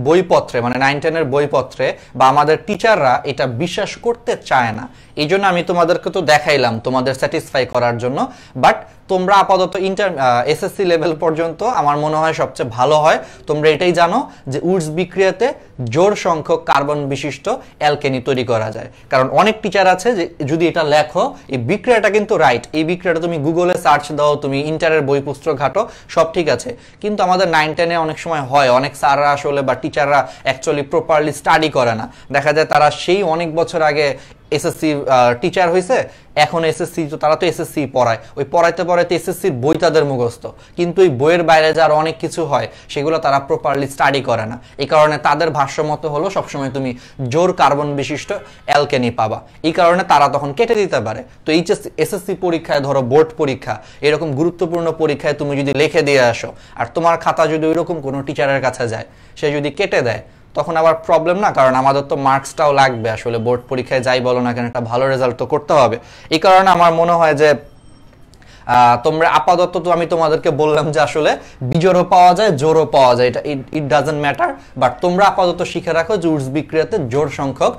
বইপত্রে মানে 9-10-এর বইপত্রে বা আমাদের টিচাররা এটা বিশ্বাস করতে চায় না। এই জন্য আমি তোমাদেরকে তো দেখাইলাম তোমাদের স্যাটিসফাই করার জন্য, বাট তোমরা আপাতত এসএসসি লেভেল পর্যন্ত আমার মনে হয় সবচেয়ে ভালো হয় তোমরা এটাই জানো যে উডস বিক্রিয়াতে জোড় সংখ্যক কার্বন বিশিষ্ট অ্যালকেনি তৈরি করা যায়। কারণ অনেক টিচার আছে যে যদি এটা লেখো এই বিক্রিয়াটা কিন্তু রাইট, এই বিক্রিয়াটা তুমি গুগলে সার্চ দাও, তুমি ইন্টারের বই পুস্তক ঘাটো, সব ঠিক আছে। কিন্তু আমাদের 9-10-এ অনেক সময় হয় অনেক স্যাররা আসলে বা টিচাররা অ্যাকচুয়ালি প্রপারলি স্টাডি করে না। দেখা যায় তারা সেই অনেক বছর আগে এসএসসি টিচার হয়েছে, এখন এসএসসি তো তারা তো এসএসসি পড়ায়, ওই পড়াইতে পড়াইতে এসএসসির বই তাদের মুখস্থ, কিন্তু এই বইয়ের বাইরে যার অনেক কিছু হয় সেগুলো তারা প্রপারলি স্টাডি করে না। এই কারণে তাদের ভাষ্যমত হলো সবসময় তুমি জোড় কার্বন বিশিষ্ট অ্যালকেনি পাবা, এই কারণে তারা তখন কেটে দিতে পারে। তো এসএসসি পরীক্ষায় ধরো বোর্ড পরীক্ষা এরকম গুরুত্বপূর্ণ পরীক্ষায় তুমি যদি লিখে দিয়ে আসো আর তোমার খাতা যদি ওইরকম কোনো টিচারের কাছে যায়, সে যদি কেটে দেয় তখন আবার প্রবলেম না? কারণ আমাদের তো মার্কসটাও লাগবে, আসলে বোর্ড পরীক্ষায় যাই বলো না কেন একটা ভালো রেজাল্ট তো করতে হবে। এই কারণে আমার মনে হয় যে তোমরা আপাতত তো আমি তোমাদেরকে বললাম যে আসলে বিজোড়ও পাওয়া যায় জোড়ও পাওয়া যায়, এটা ইট ডাজন্ট ম্যাটার, বাট তোমরা আপাতত শিখে রাখো যে উডস বিক্রিয়াতে জোড় সংখ্যক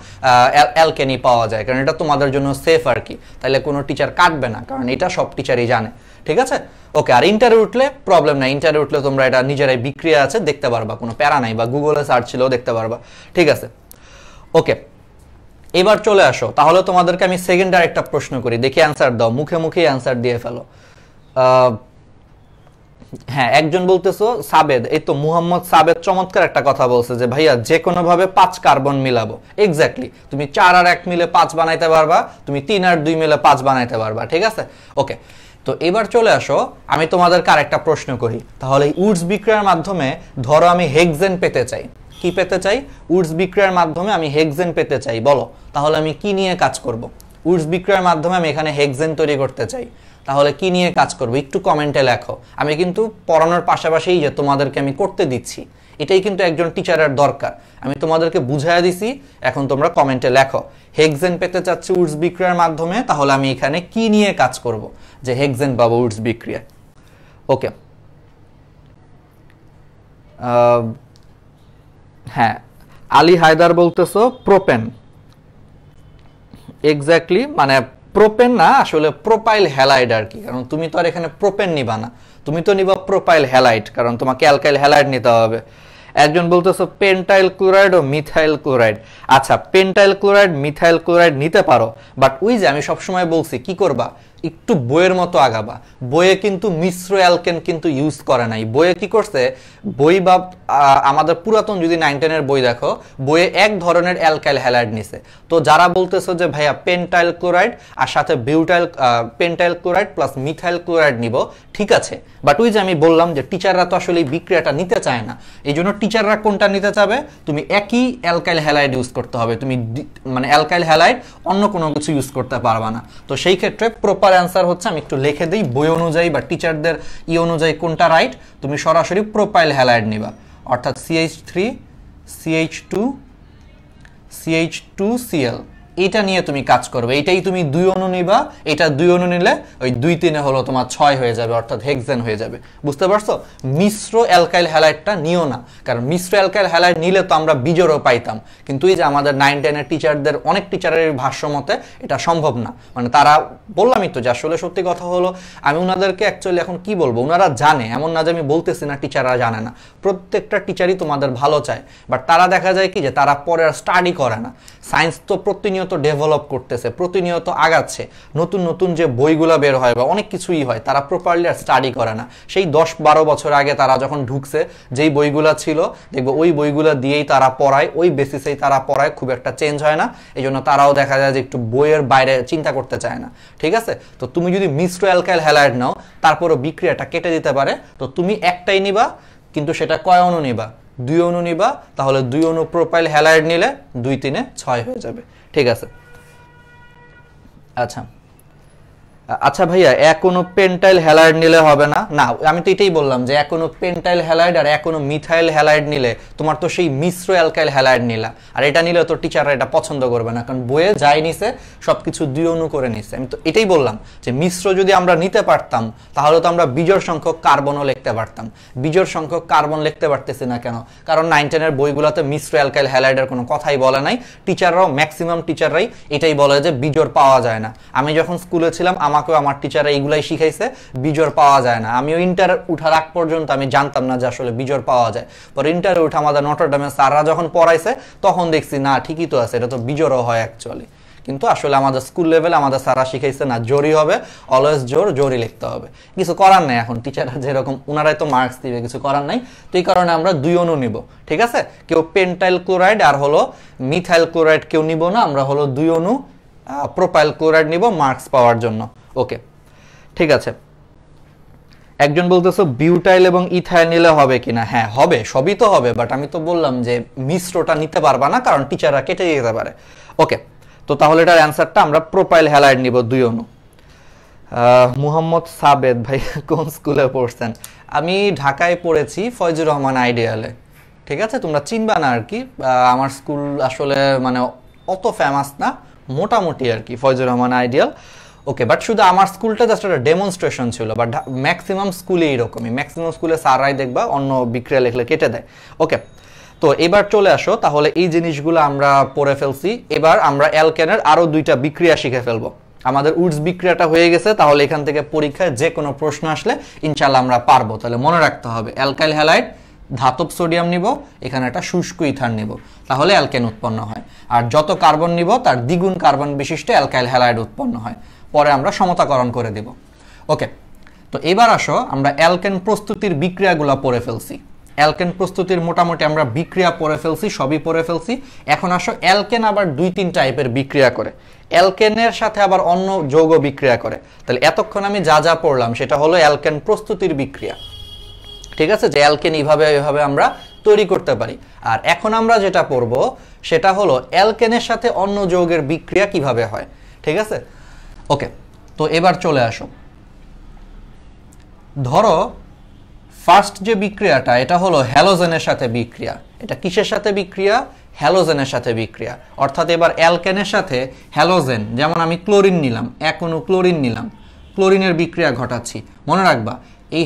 অ্যালকেনি পাওয়া যায়, কারণ এটা তোমাদের জন্য সেফ আর কি। তাহলে কোনো টিচার কাটবে না, কারণ এটা সব টিচারই জানে, ঠিক আছে? ওকে, আর ইন্টারে উঠলে প্রবলেম নাই, ইন্টারে উঠলে তোমরা এটা নিজেরাই বিক্রিয়া আছে দেখতে পারবা, কোনো প্যারা নাই, বা গুগলে সার্চ ছিলেও দেখতে পারবা, ঠিক আছে? ওকে, এবার চলে আসো, তাহলে তোমাদেরকে আমি সেকেন্ড আরেকটা প্রশ্ন করি, দেখি অ্যান্সার দাও, মুখে মুখেই অ্যান্সার দিয়ে ফেলো। হ্যাঁ, একজন বলতেছো সাবেদ, এই তো মুহাম্মদ সাবেদ চমৎকার একটা কথা বলছে যে ভাইয়া যে কোনো ভাবে 5 কার্বন মিলাবো। এক্স্যাক্টলি, তুমি 4 আর 1 মিলে 5 বানাইতে পারবা, তুমি 3 আর 2 মিলে 5 বানাইতে পারবা, ঠিক আছে? ওকে, তো এবার চলে আসো, আমি তোমাদেরকে আরেকটা প্রশ্ন করি, তাহলে উডস বিক্রিয়ার মাধ্যমে ধরো আমি হেক্সেন পেতে চাই, কি পেতে চাই? উডস বিক্রিয়ার মাধ্যমে আমি হেক্সেন পেতে চাই, বলো তাহলে আমি কি নিয়ে কাজ করব? উডস বিক্রিয়ার মাধ্যমে আমি এখানে হেক্সেন তৈরি করতে চাই, তাহলে কি নিয়ে কাজ করব? একটু কমেন্টে লেখো। আমি কিন্তু পড়ানোর পাশাপাশি যে তোমাদেরকে আমি করতে দিচ্ছি, এটাই কিন্তু একজন টিচারের দরকার। আমি তোমাদেরকে বুঝাইয়া দিছি, এখন তোমরা কমেন্টে লেখো হেক্সেন পেতে চাচ্ছি উডস বিক্রিয়ার মাধ্যমে, তাহলে আমি এখানে কি নিয়ে কাজ করব যে হেক্সেন পাবো উডস বিক্রিয়া। ওকে, হ্যাঁ, আলী হায়দার বলতেছো প্রোপেন। এক্স্যাক্টলি, মানে প্রোপেন না, আসলে প্রোপাইল হ্যালাইড আর কি, কারণ তুমি তো আর এখানে প্রোপেন নিবা না, তুমি তো নিবা প্রোপাইল হ্যালাইড, কারণ তোমাকে অ্যালকাইল হ্যালাইড নিতে হবে। একজন বলতেছো পেন্টাইল ক্লোরাইড ও মিথাইল ক্লোরাইড। আচ্ছা, পেন্টাইল ক্লোরাইড মিথাইল ক্লোরাইড নিতে পারো, বাট ওই যে আমি সবসময় বলছি কি করবা, একটু বইয়ের মতো আগাবা। বইয়ে কিন্তু মিশ্র অ্যালকেন কিন্তু ইউজ করে নাই, বইয়ে কি করছে, বই বা আমাদের পুরাতন যদি 9-10-এর বই দেখো, বইয়ে এক ধরনের অ্যালকাইল হ্যালাইড নিছে। তো যারা বলতেছো যে ভাইয়া পেন্টাইল ক্লোরাইড আর সাথে পেন্টাইল ক্লোরাইড প্লাস মিথাইল ক্লোরাইড নিব, ঠিক আছে, বাট ওই যে আমি বললাম যে টিচাররা তো আসলে এই বিক্রিয়াটা নিতে চায় না, এই জন্য টিচাররা কোনটা নিতে চাবে, তুমি একই অ্যালকাইল হ্যালাইড ইউজ করতে হবে, তুমি মানে অ্যালকাইল হ্যালাইড অন্য কোনো কিছু ইউজ করতে পারবা না। তো সেই ক্ষেত্রে প্রপার অ্যান্সার হচ্ছে, আমি একটু লিখে দিই বই অনুযায়ী বা টিচারদের অনুযায়ী কোনটা রাইট, তুমি সরাসরি প্রোপাইল হ্যালাইড নিবা, অর্থাৎ CH3 CH2 CH2Cl, এটা নিয়ে তুমি কাজ করবে, এটাই তুমি 2 অণু নিবা, এটা 2 অণু নিলে ওই 2 3 হলো তোমার 6 হয়ে যাবে, অর্থাৎ হেক্সেন হয়ে যাবে। বুঝতে পারছো? মিশ্র অ্যালকাইল হ্যালাইডটা নিও না, কারণ মিশ্র অ্যালকাইল হ্যালাইড নিলে তো আমরা বিজোড়ও পাইতাম, কিন্তু এই যে আমাদের 9 10 এর টিচারদের অনেক টিচারের ভাষ্য মতে এটা সম্ভব না। মানে তারা, বললামই তো যে আসলে সত্যি কথা হলো, আমি ওনাদেরকে অ্যাকচুয়ালি এখন কি বলবো, ওনারা জানে, এমন না যে আমি বলতেছি না টিচাররা জানে না, প্রত্যেকটা টিচারই তোমাদের ভালো চায়, বাট তারা দেখা যায় কি যে তারা পরে আর স্টাডি করে না। সায়েন্স তো প্রতিনিয়ত ডেভেলপ করতেছে, প্রতিনিয়ত আগাচ্ছে, নতুন নতুন যে বইগুলো বের হয় বা অনেক কিছুই হয়, তারা প্রপারলি আর স্টাডি করে না। সেই 10-12 বছর আগে তারা যখন ঢুকছে, যেই বইগুলো ছিল দেখবো ওই বইগুলো দিয়েই তারা পড়ায়, ওই বেসিসেই তারা পড়ায়, খুব একটা চেঞ্জ হয় না। এই জন্য তারাও দেখা যায় যে একটু বইয়ের বাইরে চিন্তা করতে চায় না। ঠিক আছে? তো তুমি যদি মিশ্র অ্যালকাইল হ্যালাইড নাও, তারপরও বিক্রিয়াটা কেটে দিতে পারে, তো তুমি একটাই নিবা, কিন্তু সেটা কয় অণু নিবা? 2 অণু নিবা, তাহলে 2 অণু প্রোপাইল হ্যালাইড নিলে 2 3 6 হয়ে যাবে। ঠিক আছে? আচ্ছা আচ্ছা ভাইয়া, এক অণু পেন্টাইল হ্যালাইড নিলে হবে না? না, আমি তো এটাই বললাম যে এক অণু পেন্টাইল হ্যালাইড আর এক অণু মিথাইল হ্যালাইড নিলে তোমার তো সেই মিশ্র অ্যালকাইল হ্যালাইড নিলা, আর এটা নিলে তো টিচাররা এটা পছন্দ করবে না, কারণ বইয়ে যাই নিছে সবকিছু 2 অণু করে নিছে। আমি তো এটাই বললাম যে মিশ্র যদি আমরা নিতে পারতাম, তাহলে তো আমরা বিজোড় সংখ্যক কার্বনও লিখতে পারতাম। বিজোড় সংখ্যক কার্বন লিখতে পারতেছি না কেন? কারণ 9 10 এর বইগুলোতে মিশ্র অ্যালকাইল হ্যালাইডের কোনো কথাই বলে নাই। টিচাররাও, ম্যাক্সিমাম টিচাররাই এটাই বলে যে বিজোড় পাওয়া যায় না। আমি যখন স্কুলে ছিলাম আমাকেও আমার টিচাররা এইগুলাই শিখাইছে, বিজোড় পাওয়া যায় না। আমিও ইন্টার উঠার আগ পর্যন্ত আমি জানতাম না যে আসলে বিজোড় পাওয়া যায়। পরে ইন্টারে উঠে আমাদের নটরডেমের স্যাররা যখন পড়াইছে তখন দেখছি না, ঠিকই তো আছে, এটা তো বিজোড়ও হয় অ্যাকচুয়ালি। কিন্তু আসলে আমাদের স্কুল লেভেলে আমাদের স্যাররা শিখাইছে না, জোরই হবে, অলওয়েজ জোর, জোরই লিখতে হবে। কিছু করার নাই, এখন টিচাররা যেরকম, ওনারাই তো মার্কস দিবে, কিছু করার নাই। তো এই কারণে আমরা 2 অণু নিব। ঠিক আছে? কেউ পেন্টাইল ক্লোরাইড আর হলো মিথাইল ক্লোরাইড কেউ নিব না, আমরা হলো 2 অণু প্রোপাইল ক্লোরাইড নিব মার্কস পাওয়ার জন্য। ওকে, ঠিক আছে। একজন বলতেছো বিউটাইল এবং ইথাইল নিলে হবে কিনা? হ্যাঁ হবে, সবই তো হবে, বাট আমি তো বললাম যে মিশ্রটা নিতে পারবা না, কারণ টিচাররা কেটে দিতে পারে। ওকে, তো তাহলে এটার অ্যান্সারটা আমরা প্রোপাইল হ্যালাইড নিব 2 অণু। মুহাম্মদ সাবেদ ভাই কোন স্কুলে পড়ছেন? আমি ঢাকায় পড়েছি, ফয়জুর রহমান আইডিয়ালে। ঠিক আছে, তোমরা চিনবা না আর কি, আমার স্কুল আসলে মানে অত ফেমাস না, মোটামুটি আর কি, Faizur Rahman ideal. Okay, but শুধু আমার স্কুলটা জাস্ট একটা ডেমনস্ট্রেশন ছিল, বাট ম্যাক্সিমাম স্কুলে এইরকমই, ম্যাক্সিমাম স্কুলে স্যাররাই দেখবা অন্য বিক্রিয়া লিখলে কেটে দেয়। ওকে, তো এবার চলে আসো, তাহলে এই জিনিসগুলো আমরা পড়ে ফেলছি। এবার আমরা অ্যালকেনের আরো 2টা বিক্রিয়া শিখে ফেলবো। আমাদের উডস বিক্রিয়াটা হয়ে গেছে, তাহলে এখান থেকে পরীক্ষায় যে কোনো প্রশ্ন আসলে ইনশাল্লাহ আমরা পারবো। তাহলে মনে রাখতে হবে, অ্যালকাইল হ্যালাইড ধাতব সোডিয়াম নিব, এখানে একটা শুষ্ক ইথার নিব, তাহলে অ্যালকেন উৎপন্ন হয়। আর যত কার্বন নিব তার দ্বিগুণ কার্বন বিশিষ্ট অ্যালকাইল হ্যালাইড উৎপন্ন হয়। পরে আমরা সমতাকরণ করে দেব। ওকে, তো এবার আসো, আমরা অ্যালকেন প্রস্তুতির বিক্রিয়াগুলো পড়ে ফেলছি। অ্যালকেন প্রস্তুতির মোটামুটি আমরা বিক্রিয়া পড়ে ফেলছি, সবই পড়ে ফেলছি। এখন আসো, অ্যালকেন আবার 2-3 টাইপের বিক্রিয়া করে। অ্যালকেনের সাথে আবার অন্য যৌগ বিক্রিয়া করে। তাহলে এতক্ষণ আমি যা যা পড়লাম সেটা হলো অ্যালকেন প্রস্তুতির বিক্রিয়া। ঠিক আছে, যে অ্যালকেন এইভাবে আমরা তৈরি করতে পারি। আর এখন আমরা যেটা পড়বো সেটা হলো অ্যালকেনের সাথে অন্য যৌগের বিক্রিয়া কিভাবে হয়। ঠিক আছে? ওকে, তো এবার চলে আসো, ধরো ফার্স্ট যে বিক্রিয়াটা, এটা হলো হ্যালোজেনের সাথে বিক্রিয়া। এটা কিসের সাথে বিক্রিয়া? হ্যালোজেনের সাথে বিক্রিয়া। অর্থাৎ এবার অ্যালকেনের সাথে হ্যালোজেন, যেমন আমি ক্লোরিন নিলাম, এক অণু ক্লোরিন নিলাম, ক্লোরিনের বিক্রিয়া ঘটাচ্ছি। মনে রাখবা, এই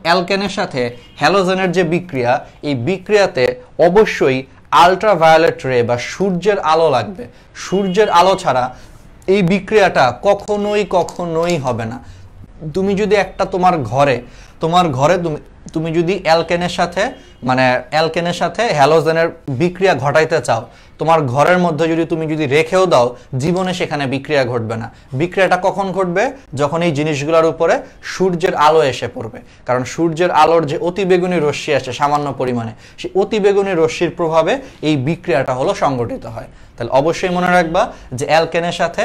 অ্যালকেনের সাথে হ্যালোজেনের যে বিক্রিয়া, এই বিক্রিয়াতে অবশ্যই আল্ট্রাভায়োলেট রে বা সূর্যের আলো লাগবে। সূর্যের আলো ছাড়া এই বিক্রিয়াটা কখনোই হবে না। তুমি যদি একটা তোমার ঘরে তুমি যদি অ্যালকেনের সাথে হ্যালোজেনের বিক্রিয়া ঘটাইতে চাও, তোমার ঘরের মধ্যে তুমি যদি রেখেও দাও, জীবনে সেখানে বিক্রিয়া ঘটবে না। বিক্রিয়াটা কখন ঘটবে? যখন এই জিনিসগুলোর উপরে সূর্যের আলো এসে পড়বে। কারণ সূর্যের আলোর যে অতিবেগুনি রশ্মি আসে সামান্য পরিমাণে, সেই অতিবেগুনি রশ্মির প্রভাবে এই বিক্রিয়াটা হলো সংঘটিত হয়। তাহলে অবশ্যই মনে রাখবা যে অ্যালকেনের সাথে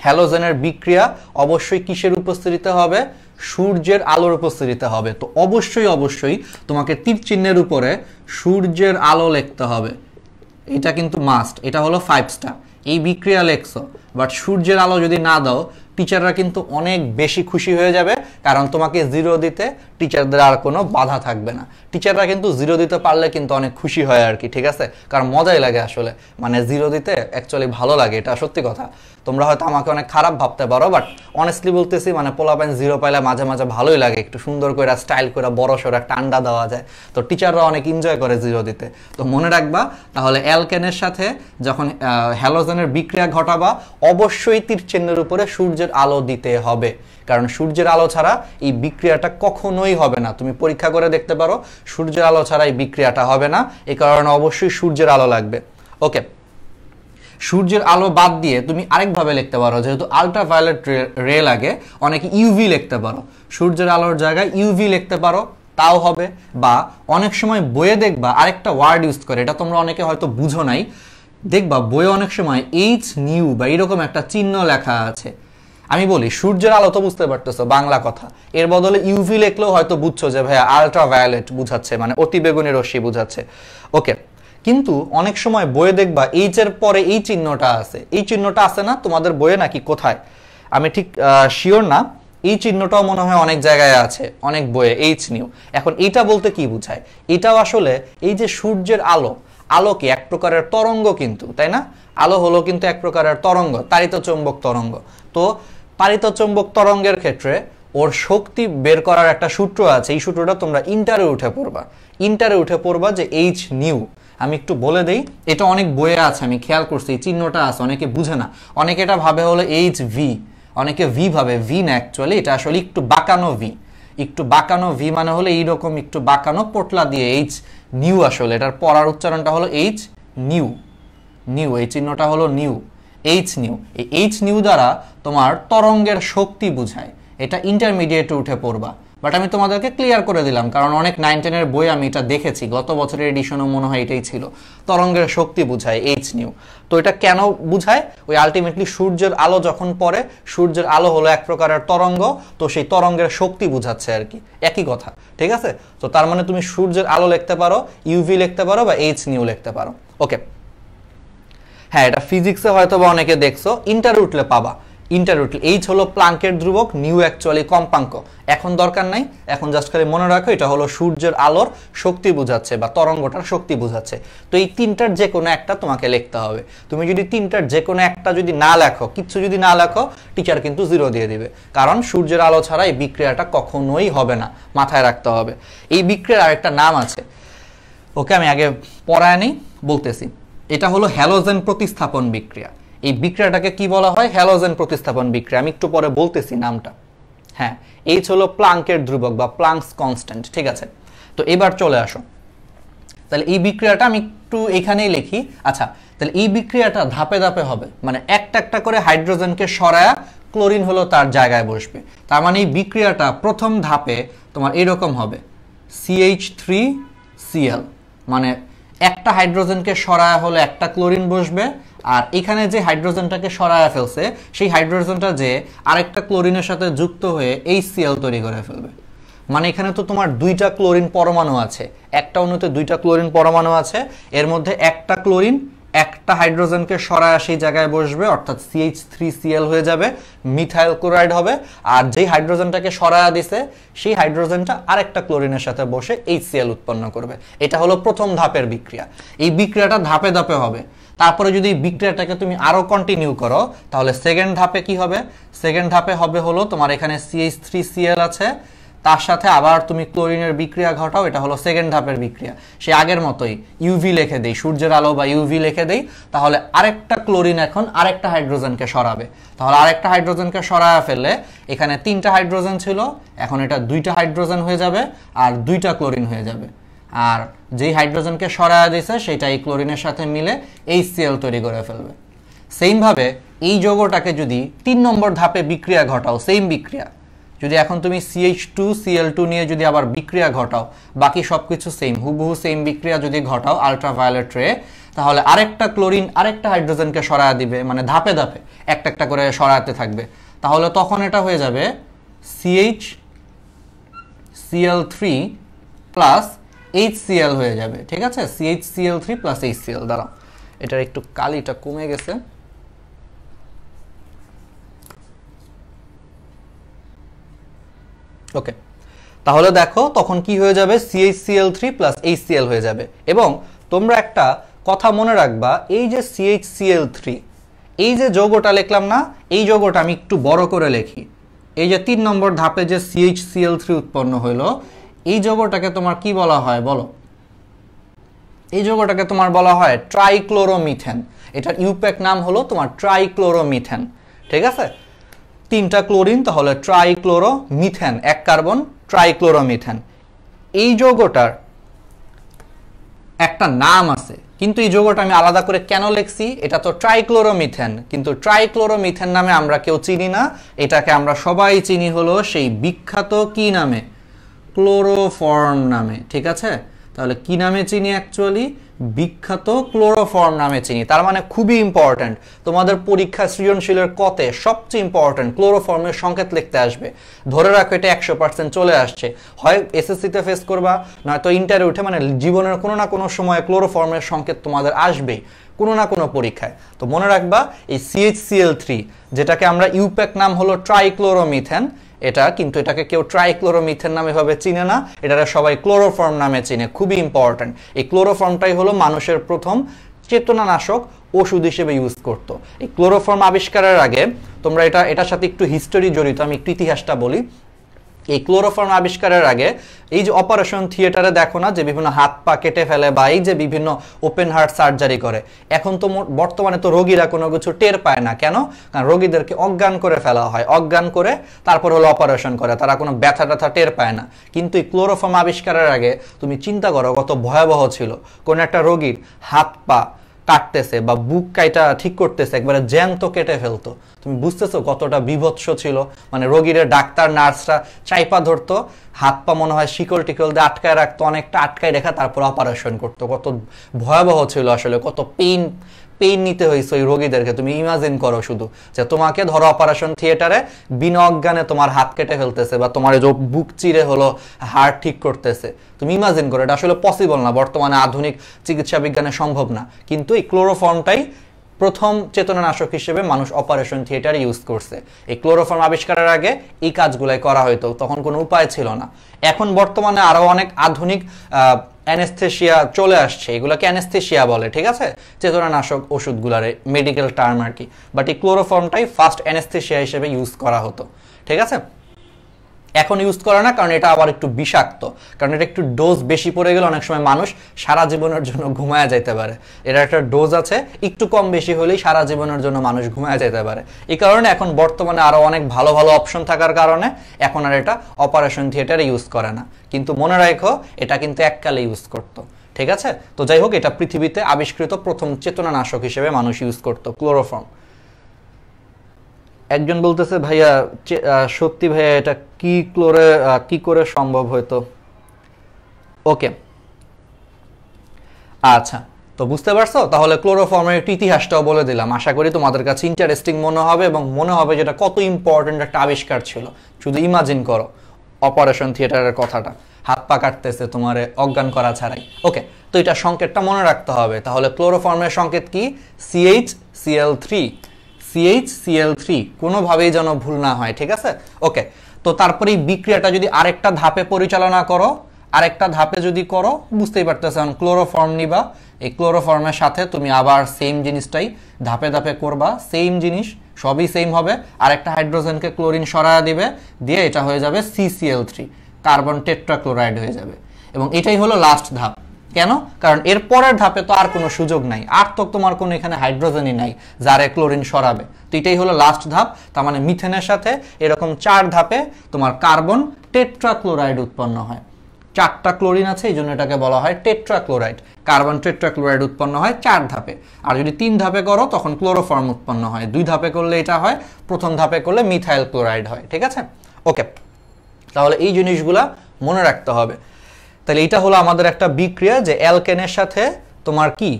হ্যালোজেনের বিক্রিয়া অবশ্যই কিসের উপস্থিতিতে হবে? সূর্যের আলোর উপস্থিতিতে হবে। তো অবশ্যই তোমাকে তীর চিহ্নের উপরে সূর্যের আলো লিখতে হবে, এটা কিন্তু মাস্ট। এটা হলো 5 স্টার। এই বিক্রিয়া লেখছো, বাট সূর্যের আলো যদি না দাও টিচাররা কিন্তু অনেক বেশি খুশি হয়ে যাবে, কারণ তোমাকে 0 দিতে টিচারদের আর কোনো বাধা থাকবে না। টিচাররা কিন্তু 0 দিতে পারলে কিন্তু অনেক খুশি হয় আর কি, ঠিক আছে, কারণ মজাই লাগে আসলে, মানে 0 দিতে অ্যাকচুয়ালি ভালো লাগে, এটা সত্যি কথা। তোমরা হয়তো আমাকে অনেক খারাপ ভাবতে পারো, বাট অনেস্টলি বলতেছি, মানে পোলাপাইন 0 পাইলে মাঝে মাঝে ভালোই লাগে, একটু সুন্দর করে স্টাইল করে বড় সড়ো একটা আন্ডা দেওয়া যায়, তো টিচাররা অনেক এনজয় করে 0 দিতে। তো মনে রাখবা তাহলে অ্যালকেনের সাথে যখন হ্যালোজেনের বিক্রিয়া ঘটাবা অবশ্যই তীর চিহ্নের উপরে সূর্যের আলো দিতে হবে, কারণ সূর্যের আলো ছাড়া এই বিক্রিয়াটা কখনোই হবে না। তুমি পরীক্ষা করে দেখতে পারো, সূর্যের আলো ছাড়া এই বিক্রিয়াটা হবে না, এই কারণে অবশ্যই সূর্যের আলো লাগবে। ওকে, সূর্যের আলো বাদ দিয়ে তুমি আরেকভাবে লিখতে পারো, যেহেতু আল্ট্রাভায়োলেট রে লাগে, অনেকে ইউভি লিখতে পারো, সূর্যের আলোর জায়গায় ইউভি লিখতে পারো, তাও হবে। বা অনেক সময় বইয়ে দেখবা আরেকটা ওয়ার্ড ইউজ করে, এটা তোমরা অনেকে হয়তো বুঝো নাই, দেখবা বইয়ে অনেক সময় এইচ নিউ বা এরকম একটা চিহ্ন লেখা আছে। আমি বলি সূর্যের আলো তো বুঝতে পারতেছো বাংলা কথা, এর বদলে ইউভি লিখলেও হয়তো বুঝছো যে ভাইয়া আল্ট্রাভায়োলেট বুঝাচ্ছে, মানে অতিবেগুনি রশ্মি বুঝাচ্ছে। ওকে, কিন্তু অনেক সময় বইয়ে দেখবা এইচ এর পরে এই চিহ্নটা আছে, এই চিহ্নটা আছে না তোমাদের বইয়ে নাকি কোথায় আমি ঠিক শিওর না, এই চিহ্নটাও মনে হয় অনেক জায়গায় আছে, অনেক বইয়ে এইচ নিউ। এখন এটা বলতে কি বোঝায়? এটাও আসলে এই যে সূর্যের আলো, আলো কি এক প্রকারের তরঙ্গ কিন্তু, তাই না? আলো হলো কিন্তু এক প্রকারের তরঙ্গ, তাড়িত চৌম্বক তরঙ্গ। তো তাড়িত চৌম্বক তরঙ্গের ক্ষেত্রে ওর শক্তি বের করার একটা সূত্র আছে, এই সূত্রটা তোমরা ইন্টারে উঠে পড়বা যে এইচ নিউ। আমি একটু বলে দেই, এটা অনেক বইয়ে আছে, আমি খেয়াল করছি এই চিহ্নটা আছে, অনেকে বুঝে না, অনেকে এটা ভাবে হলো এইচ ভি, অনেকে ভি ভাবে, ভি না অ্যাকচুয়ালি এটা আসলে একটু বাঁকানো ভি, একটু বাঁকানো ভি মানে হলো এইরকম একটু বাঁকানো পোটলা দিয়ে এইচ নিউ, আসলে এটার পড়ার উচ্চারণটা হলো এইচ নিউ, নিউ, এই চিহ্নটা হলো নিউ, এইচ নিউ। এই এইচ নিউ দ্বারা তোমার তরঙ্গের শক্তি বুঝায়, এটা ইন্টারমিডিয়েটে উঠে পড়বা, বাট আমি তোমাদেরকে ক্লিয়ার করে দিলাম, কারণ অনেক 9-10 বই আমি এটা দেখেছি, গত বছরের এডিশনও মনে হয় এটাই ছিল, তরঙ্গের শক্তি বুঝায় এইচ নিউ। তো এটা কেন বুঝায়? ওই আলটিমেটলি সূর্যের আলো যখন পড়ে, সূর্যের আলো হলো এক প্রকারের তরঙ্গ, তো সেই তরঙ্গের শক্তি বুঝাচ্ছে আর কি, একই কথা, ঠিক আছে? তো তার মানে তুমি সূর্যের আলো লিখতে পারো, ইউভি লিখতে পারো, বা এইচ নিউ লিখতে পারো। ওকে, হ্যাঁ, এটা ফিজিক্সে হয়তো বা অনেকে দেখছো, ইন্টার উঠলে পাবা, ইন্টার উঠলে। এইচ হলো প্লাঙ্কের ধ্রুবক, নিউ অ্যাকচুয়ালি কম্পাঙ্ক, এখন দরকার নাই, এখন জাস্ট খালি মনে রাখো এটা হলো সূর্যের আলোর শক্তি বোঝাচ্ছে বা তরঙ্গটার শক্তি বোঝাচ্ছে। তো এই তিনটার যে কোনো একটা তোমাকে লিখতে হবে। তুমি যদি তিনটার যে কোনো একটা যদি না লেখো, কিচ্ছু যদি না লেখো, টিচার কিন্তু 0 দিয়ে দিবে, কারণ সূর্যের আলো ছাড়া এই বিক্রিয়াটা কখনোই হবে না, মাথায় রাখতে হবে। এই বিক্রিয়ার আরেকটা নাম আছে, ওকে আমি আগে পড়ায় নেই, বলতেছি। এটা হলো হ্যালোজেন প্রতিস্থাপন বিক্রিয়া। এই বিক্রিয়াটাকে কি বলা হয়? হ্যালোজেন প্রতিস্থাপন বিক্রিয়া। আমি একটু পরে বলতেছি নামটা। হ্যাঁ, এইচ হলো প্লাঙ্কের ধ্রুবক বা প্লাঙ্কস কনস্ট্যান্ট, ঠিক আছে? তো এবার চলে আসো, তাহলে এই বিক্রিয়াটা আমি একটু এখানেই লিখি। আচ্ছা, তাহলে এই বিক্রিয়াটা ধাপে ধাপে হবে, মানে একটা একটা করে হাইড্রোজেনকে সরায়া ক্লোরিন হলো তার জায়গায় বসবে। তার মানে এই বিক্রিয়াটা প্রথম ধাপে তোমার এরকম হবে, CH3Cl, মানে একটা হাইড্রোজেনকে সরায়া হলে একটা ক্লোরিন বসবে, আর এখানে যে হাইড্রোজেনটাকে সরায়া ফেলছে সেই হাইড্রোজেনটা যে আরেকটা ক্লোরিনের সাথে যুক্ত হয়ে HCl তৈরি করে ফেলবে। মানে এখানে তো তোমার 2টা ক্লোরিন পরমাণু আছে, একটা অণুতে 2টা ক্লোরিন পরমাণু আছে, এর মধ্যে একটা ক্লোরিন একটা হাইড্রোজেনকে সরায় সেই জায়গায় বসবে, অর্থাৎ CH3Cl হয়ে যাবে, মিথাইল ক্লোরাইড হবে। আর যেই হাইড্রোজেনটাকে সরায়া দিছে সেই হাইড্রোজেনটা আরেকটা ক্লোরিনের সাথে বসে HCl উৎপন্ন করবে। এটা হলো প্রথম ধাপের বিক্রিয়া। এই বিক্রিয়াটা ধাপে ধাপে হবে। তারপরে যদি এই বিক্রিয়াটাকে তুমি আরো কন্টিনিউ করো, তাহলে সেকেন্ড ধাপে কি হবে? সেকেন্ড ধাপে হবে হলো তোমার এখানে CH3Cl আছে, তার সাথে আবার তুমি ক্লোরিনের বিক্রিয়া ঘটাও, এটা হলো সেকেন্ড ধাপের বিক্রিয়া। সে আগের মতোই ইউভি লিখে দেই, সূর্যের আলো বা ইউভি লিখে দেই, তাহলে আরেকটা ক্লোরিন এখন আরেকটা হাইড্রোজেনকে সরাবে। তাহলে আরেকটা হাইড্রোজেনকে সরায়া ফেললে এখানে 3টা হাইড্রোজেন ছিল, এখন এটা 2টা হাইড্রোজেন হয়ে যাবে আর 2টা ক্লোরিন হয়ে যাবে। আর যেই হাইড্রোজেনকে সরায়া দিয়েছে সেটা এই ক্লোরিনের সাথে মিলে HCl তৈরি করে ফেলবে। সেম ভাবে এই যৌগটাকে যদি 3 নম্বর ধাপে বিক্রিয়া ঘটাও, সেম বিক্রিয়া, যদি এখন তুমি CH2Cl2 নিয়ে যদি আবার বিক্রিয়া ঘটাও, বাকি সবকিছু সেম, হুবহু সেম বিক্রিয়া যদি ঘটাও আল্ট্রাভায়োলেট রে, তাহলে আরেকটা ক্লোরিন আরেকটা হাইড্রোজেনকে সরায়া দিবে, মানে ধাপে ধাপে একটা একটা করে সরাতে থাকবে। তাহলে তখন এটা হয়ে যাবে CHCl3 প্লাস HCl হয়ে যাবে, ঠিক আছে? CHCl3 plus HCl। দাঁড়াও, এটার একটু কালিটা কমে গেছে, ওকে, তাহলে দেখো তখন কি হয়ে যাবে, CHCl3 প্লাস HCl হয়ে যাবে। এবং তোমরা একটা কথা মনে রাখবা, এই যে CHCl3, এই যে যৌগটা লিখলাম না, এই যৌগটা আমি একটু বড় করে লিখি। এই যে 3 নম্বর ধাপে যে CHCl3 উৎপন্ন হইলো, এই যৌগটাকে তোমার কি বলা হয় বলো? এই যৌগটাকে তোমার বলা হয় ট্রাইক্লোরোমিথেন। এটার ইউপ্যাক নাম হলো তোমার ট্রাইক্লোরোমিথেন। ঠিক আছে, 3টা ক্লোরিন, তাহলে ট্রাইক্লোরোমিথেন, 1 কার্বন, ট্রাইক্লোরোমিথেন। এই যৌগটার একটা নাম আছে, কিন্তু এই যৌগটা আমি আলাদা করে কেন লিখছি? এটা তো ট্রাইক্লোরোমিথেন, কিন্তু ট্রাইক্লোরোমিথেন নামে আমরা কেউ চিনি না। এটাকে আমরা সবাই চিনি হলো সেই বিখ্যাত কি নামে? ক্লোরোফর্ম নামে। ঠিক আছে, তাহলে কি নামে চিনি? অ্যাকচুয়ালি বিখ্যাত ক্লোরোফর্ম নামে চিনি। তার মানে খুবই ইম্পর্টেন্ট, তোমাদের পরীক্ষা সৃজনশীলের কতে সবচেয়ে ইম্পর্টেন্ট ক্লোরোফর্মের সংকেত লিখতে আসবে। ধরে রাখো এটা 100% চলে আসছে, হয় এসএসসিতে ফেস করবা, নয়তো ইন্টারে উঠে, মানে জীবনের কোনো না কোনো সময় ক্লোরোফর্মের সংকেত তোমাদের আসবেই কোনো না কোনো পরীক্ষায়। তো মনে রাখবা এই CHCl3, যেটাকে আমরা ইউপ্যাক নাম হলো ট্রাইক্লোরোমিথেন, এটা কিন্তু এটাকে কেউ ট্রাইক্লোরোমিথেন নামে ভাবে চিনে না, এটাকে সবাই ক্লোরোফর্ম নামে চিনে। খুবই ইম্পর্টেন্ট, এই ক্লোরোফর্মটাই হলো মানুষের প্রথম চেতনানাশক ওষুধ হিসেবে ইউজ করত। এই ক্লোরোফর্ম আবিষ্কারের আগে তোমরা এটার সাথে একটু হিস্টোরি জড়িত, আমি একটু ইতিহাসটা বলি। এই ক্লোরোফর্ম আবিষ্কারের আগে এই যে অপারেশন থিয়েটারে দেখো না যে বিভিন্ন হাত পা কেটে ফেলে, বা এই যে বিভিন্ন ওপেন হার্ট সার্জারি করে, এখন তো বর্তমানে তো রোগীরা কোনো কিছু টের পায় না। কেন? কারণ রোগীদেরকে অজ্ঞান করে ফেলা হয়, অজ্ঞান করে তারপর হলো অপারেশন করে, তারা কোনো ব্যথা ট্যাথা টের পায় না। কিন্তু এই ক্লোরোফর্ম আবিষ্কারের আগে তুমি চিন্তা করো কত ভয়াবহ ছিল। কোন একটা রোগীর হাত পা কাটতেছে বা বুক কাইটা ঠিক করতেছে, একবারে জ্যান্ত কেটে ফেলতো। তুমি বুঝতেছো কতটা বিভৎস ছিল? মানে রোগীরা ডাক্তার নার্সরা চাইপা ধরতো, হাত পা মনে হয় শিকল টিকল দিয়ে আটকায় রাখতো, অনেকটা আটকায় রেখা তারপর অপারেশন করতো। কত ভয়াবহ ছিল আসলে, কত পেইন নিতে হয়েছে ওই রোগীদেরকে। তুমি ইমাজিন করো শুধু যে তোমাকে ধরো অপারেশন থিয়েটারে বিনা অজ্ঞানে তোমার হাত কেটে ফেলতেছে, বা তোমার যে বুক চিরে হলো হার্ট ঠিক করতেছে। তুমি ইমাজিন করো, এটা আসলে পসিবল না, বর্তমানে আধুনিক চিকিৎসা বিজ্ঞানে সম্ভব না। কিন্তু এই ক্লোরোফর্মটাই প্রথম চেতনানাশক হিসেবে মানুষ অপারেশন থিয়েটারে ইউজ করছে। এই ক্লোরোফর্ম আবিষ্কারের আগে এই কাজগুলাই করা হয়তো, তখন কোনো উপায় ছিল না। এখন বর্তমানে আরো অনেক আধুনিক অ্যানেস্থেশিয়া চলে আসছে, এগুলোকে অ্যানেস্থেশিয়া বলে। ঠিক আছে, চেতনানাশক ওষুধগুলারে মেডিকেল টার্ম আর কি। বাট এই ক্লোরোফর্মটাই ফার্স্ট অ্যানেস্থেশিয়া হিসেবে ইউজ করা হতো। ঠিক আছে, এখন ইউজ করে না, কারণ এটা আবার একটু বিষাক্ত, কারণ এটা একটু ডোজ বেশি পড়ে গেলে অনেক সময় মানুষ সারা জীবনের জন্য ঘুমায় যাইতে পারে। এটা একটা ডোজ আছে, একটু কম বেশি হলেই সারা জীবনের জন্য মানুষ ঘুমায় যেতে পারে। এই কারণে এখন বর্তমানে আরো অনেক ভালো ভালো অপশন থাকার কারণে এখন আর এটা অপারেশন থিয়েটারে ইউজ করে না। কিন্তু মনে রাখো এটা কিন্তু এককালে ইউজ করতো। ঠিক আছে, তো যাই হোক, এটা পৃথিবীতে আবিষ্কৃত প্রথম চেতনানাশক হিসেবে মানুষ ইউজ করতো ক্লোরোফর্ম। একজন বলতেছে ভাইয়া সত্যি ভাইয়া এটা কি করে সম্ভব হয়তো? ওকে, আচ্ছা, তো বুঝতে পারছো? তাহলে ক্লোরোফর্মের একটু ইতিহাসটাও বলে দিলাম। আশা করি তোমাদের কাছে ইন্টারেস্টিং মনে হবে, এবং মনে হবে যেটা কত ইম্পর্টেন্ট একটা আবিষ্কার ছিল। শুধু ইমাজিন করো অপারেশন থিয়েটারের কথাটা, হাত পা কাটতেছে তোমার অজ্ঞান করা ছাড়াই। ওকে, তো এটা সংকেতটা মনে রাখতে হবে। তাহলে ক্লোরোফর্মের সংকেত কি? CHCl3, CHCl3, কোনোভাবেই যেন ভুল না হয়। ঠিক আছে, ওকে। তো তারপরে এই বিক্রিয়াটা যদি আরেকটা ধাপে পরিচালনা করো, আরেকটা ধাপে যদি করো, বুঝতেই পারতেছ, ক্লোরোফর্ম নিবা, এই ক্লোরোফর্মের সাথে তুমি আবার সেম জিনিসটাই ধাপে ধাপে করবা, সেম জিনিস, সবই সেম হবে। আরেকটা হাইড্রোজেনকে ক্লোরিন সরায়া দিবে, দিয়ে এটা হয়ে যাবে CCl3, কার্বন টেট্রাক্লোরাইড হয়ে যাবে। এবং এটাই হলো লাস্ট ধাপ। কেন? কারণ এর পরের ধাপে তো আর কোনো সুযোগ নাই, আর তো তোমার কোনো এখানে হাইড্রোজেনই নাই যারে ক্লোরিন সরাবে। তো এটাই হলো লাস্ট ধাপ। তার মানে মিথেনের সাথে এরকম 4 ধাপে তোমার কার্বন টেট্রাক্লোরাইড উৎপন্ন হয়। 4টা ক্লোরিন আছে, এই জন্য এটাকে বলা হয় টেট্রাক্লোরাইড। কার্বন টেট্রাক্লোরাইড উৎপন্ন হয় 4 ধাপে। আর যদি 3 ধাপে করো তখন ক্লোরোফর্ম উৎপন্ন হয়। 2 ধাপে করলে এটা হয়, প্রথম ধাপে করলে মিথাইল ক্লোরাইড হয়। ঠিক আছে, ওকে। তাহলে এই জিনিসগুলা মনে রাখতে হবে। তাহলে এটা হলো আমাদের একটা বিক্রিয়া, যে অ্যালকেনের সাথে তোমার কি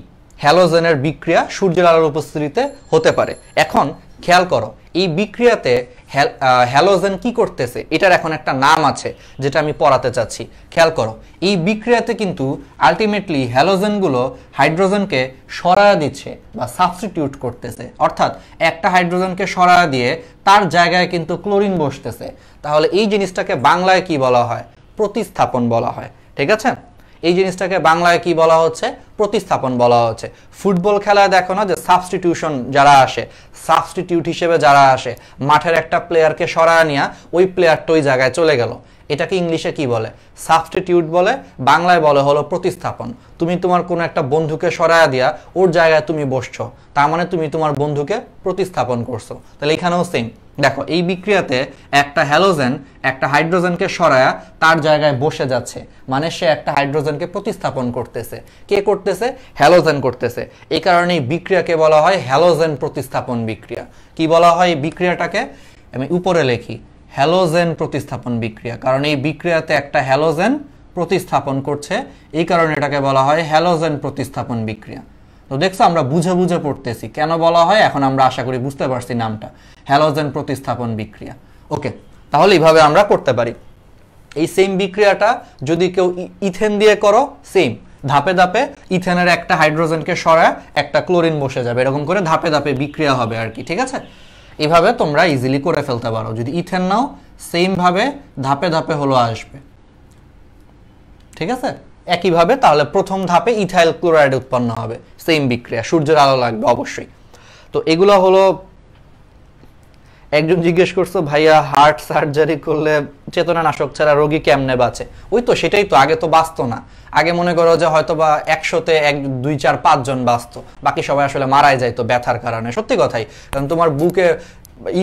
হ্যালোজেনের বিক্রিয়া সূর্যের আলোর উপস্থিতিতে হতে পারে। এখন খেয়াল করো এই বিক্রিয়াতে হ্যালোজেন কি করতেছে, এটার এখন একটা নাম আছে যেটা আমি পড়াতে চাচ্ছি। খেয়াল করো এই বিক্রিয়াতে কিন্তু আলটিমেটলি হ্যালোজেনগুলো হাইড্রোজেনকে সরায়া দিচ্ছে বা সাবস্টিটিউট করতেছে, অর্থাৎ একটা হাইড্রোজেনকে সরায়া দিয়ে তার জায়গায় কিন্তু ক্লোরিন বসতেছে। তাহলে এই জিনিসটাকে বাংলায় কি বলা হয়? প্রতিস্থাপন বলা হয়। ঠিক আছে, এই জিনিসটাকে বাংলায় কি বলা হচ্ছে? প্রতিস্থাপন বলা হচ্ছে। ফুটবল খেলায় দেখো না যে সাবস্টিটিউশন যারা আসে, সাবস্টিটিউট হিসেবে যারা আসে, মাঠের একটা প্লেয়ারকে সরায় নিয়ে ওই প্লেয়ারটা ওই জায়গায় চলে গেল, এটাকে ইংলিশে কি বলে? সাবস্টিটিউট বলে, বাংলায় বলে হলো প্রতিস্থাপন। তুমি তোমার কোনো একটা বন্ধুকে সরায়া দিয়া ওর জায়গায় তুমি বসছো, তার মানে তুমি তোমার বন্ধুকে প্রতিস্থাপন করছো। তাহলে এখানেও সেম, দেখো এই বিক্রিয়াতে একটা হ্যালোজেন একটা হাইড্রোজেনকে সরায়া তার জায়গায় বসে যাচ্ছে, মানে সে একটা হাইড্রোজেনকে প্রতিস্থাপন করতেছে। কে করতেছে? হ্যালোজেন করতেছে। এই কারণে এই বিক্রিয়াকে বলা হয় হ্যালোজেন প্রতিস্থাপন বিক্রিয়া। কি বলা হয় এই বিক্রিয়াটাকে? আমি উপরে লিখি, হ্যালোজেন প্রতিস্থাপন বিক্রিয়া। কারণ এই বিক্রিয়াতে একটা হ্যালোজেন প্রতিস্থাপন করছে, এই কারণে এটাকে বলা হয় হ্যালোজেন প্রতিস্থাপন বিক্রিয়া। তো দেখছো আমরা বুঝে বুঝে পড়তেছি কেন বলা হয়, এখন আমরা আশা করি বুঝতে পারছি নামটা, হ্যালোজেন প্রতিস্থাপন বিক্রিয়া। ওকে, তাহলে এইভাবে আমরা করতে পারি। এই সেম বিক্রিয়াটা যদি কেউ ইথেন দিয়ে করো, সেম ধাপে ধাপে ইথেনের একটা হাইড্রোজেনকে সরায় একটা ক্লোরিন বসে যাবে, এরকম করে ধাপে ধাপে বিক্রিয়া হবে আর কি। ঠিক আছে, এইভাবে তোমরা ইজিলি করে ফেলতে পারো। যদি ইথেন নাও সেম ভাবে ধাপে ধাপে হলো আসবে। ঠিক আছে, একইভাবে তাহলে প্রথম ধাপে ইথাইল ক্লোরাইড উৎপন্ন হবে, সেম বিক্রিয়া, সূর্যের আলো লাগবে অবশ্যই। তো এগুলো হলো, একজন জিজ্ঞেস করছো ভাইয়া হার্ট সার্জারি করলে চেতনানাশক ছাড়া রোগী কেমনে বাঁচে? ওই তো সেটাই তো, আগে তো বাঁচতো না। আগে মনে করো যে হয়তো বা 100-তে 1, 2, 4, 5 জন বাঁচতো, বাকি সবাই আসলে মারাই যাইতো ব্যথার কারণে। সত্যি কথাই, কারণ তোমার বুকে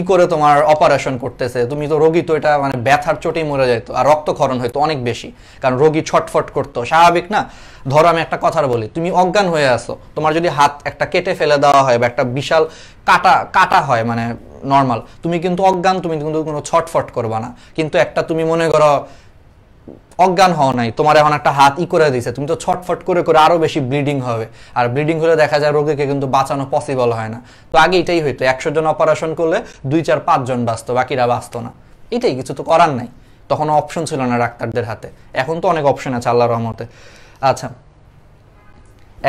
করে তোমার অপারেশন করতেছে, তুমি তো রোগী তো এটা মানে ব্যথার চোটেই মরে যেত, আর রক্তক্ষরণ হইতো অনেক বেশি, কারণ রোগী ছটফট করতো, স্বাভাবিক না? ধরো আমি একটা কথা বলি, তুমি অজ্ঞান হয়ে আসো, তোমার যদি হাত একটা কেটে ফেলে দেওয়া হয় বা একটা বিশাল কাটা হয়, মানে নর্মাল, তুমি কিন্তু অজ্ঞান, তুমি কিন্তু কোনো ছটফট করবা না। কিন্তু একটা তুমি মনে করো অজ্ঞান হও নাই, তোমার এখন একটা হাত করে দিয়েছে, তুমি তো ছটফট করে করে আরো বেশি ব্লিডিং হবে, আর ব্লিডিং হলে দেখা যায় রোগীকে কিন্তু বাঁচানো পসিবল হয় না। তো আগে এটাই হইতো, 100 জন অপারেশন করলে 2, 4, 5 জন বাঁচতো, বাকিরা বাঁচতো না। এটাই, কিছু তো করার নাই, তখন অপশন ছিল না ডাক্তারদের হাতে। এখন তো অনেক অপশন আছে আল্লাহর রহমতে। আচ্ছা,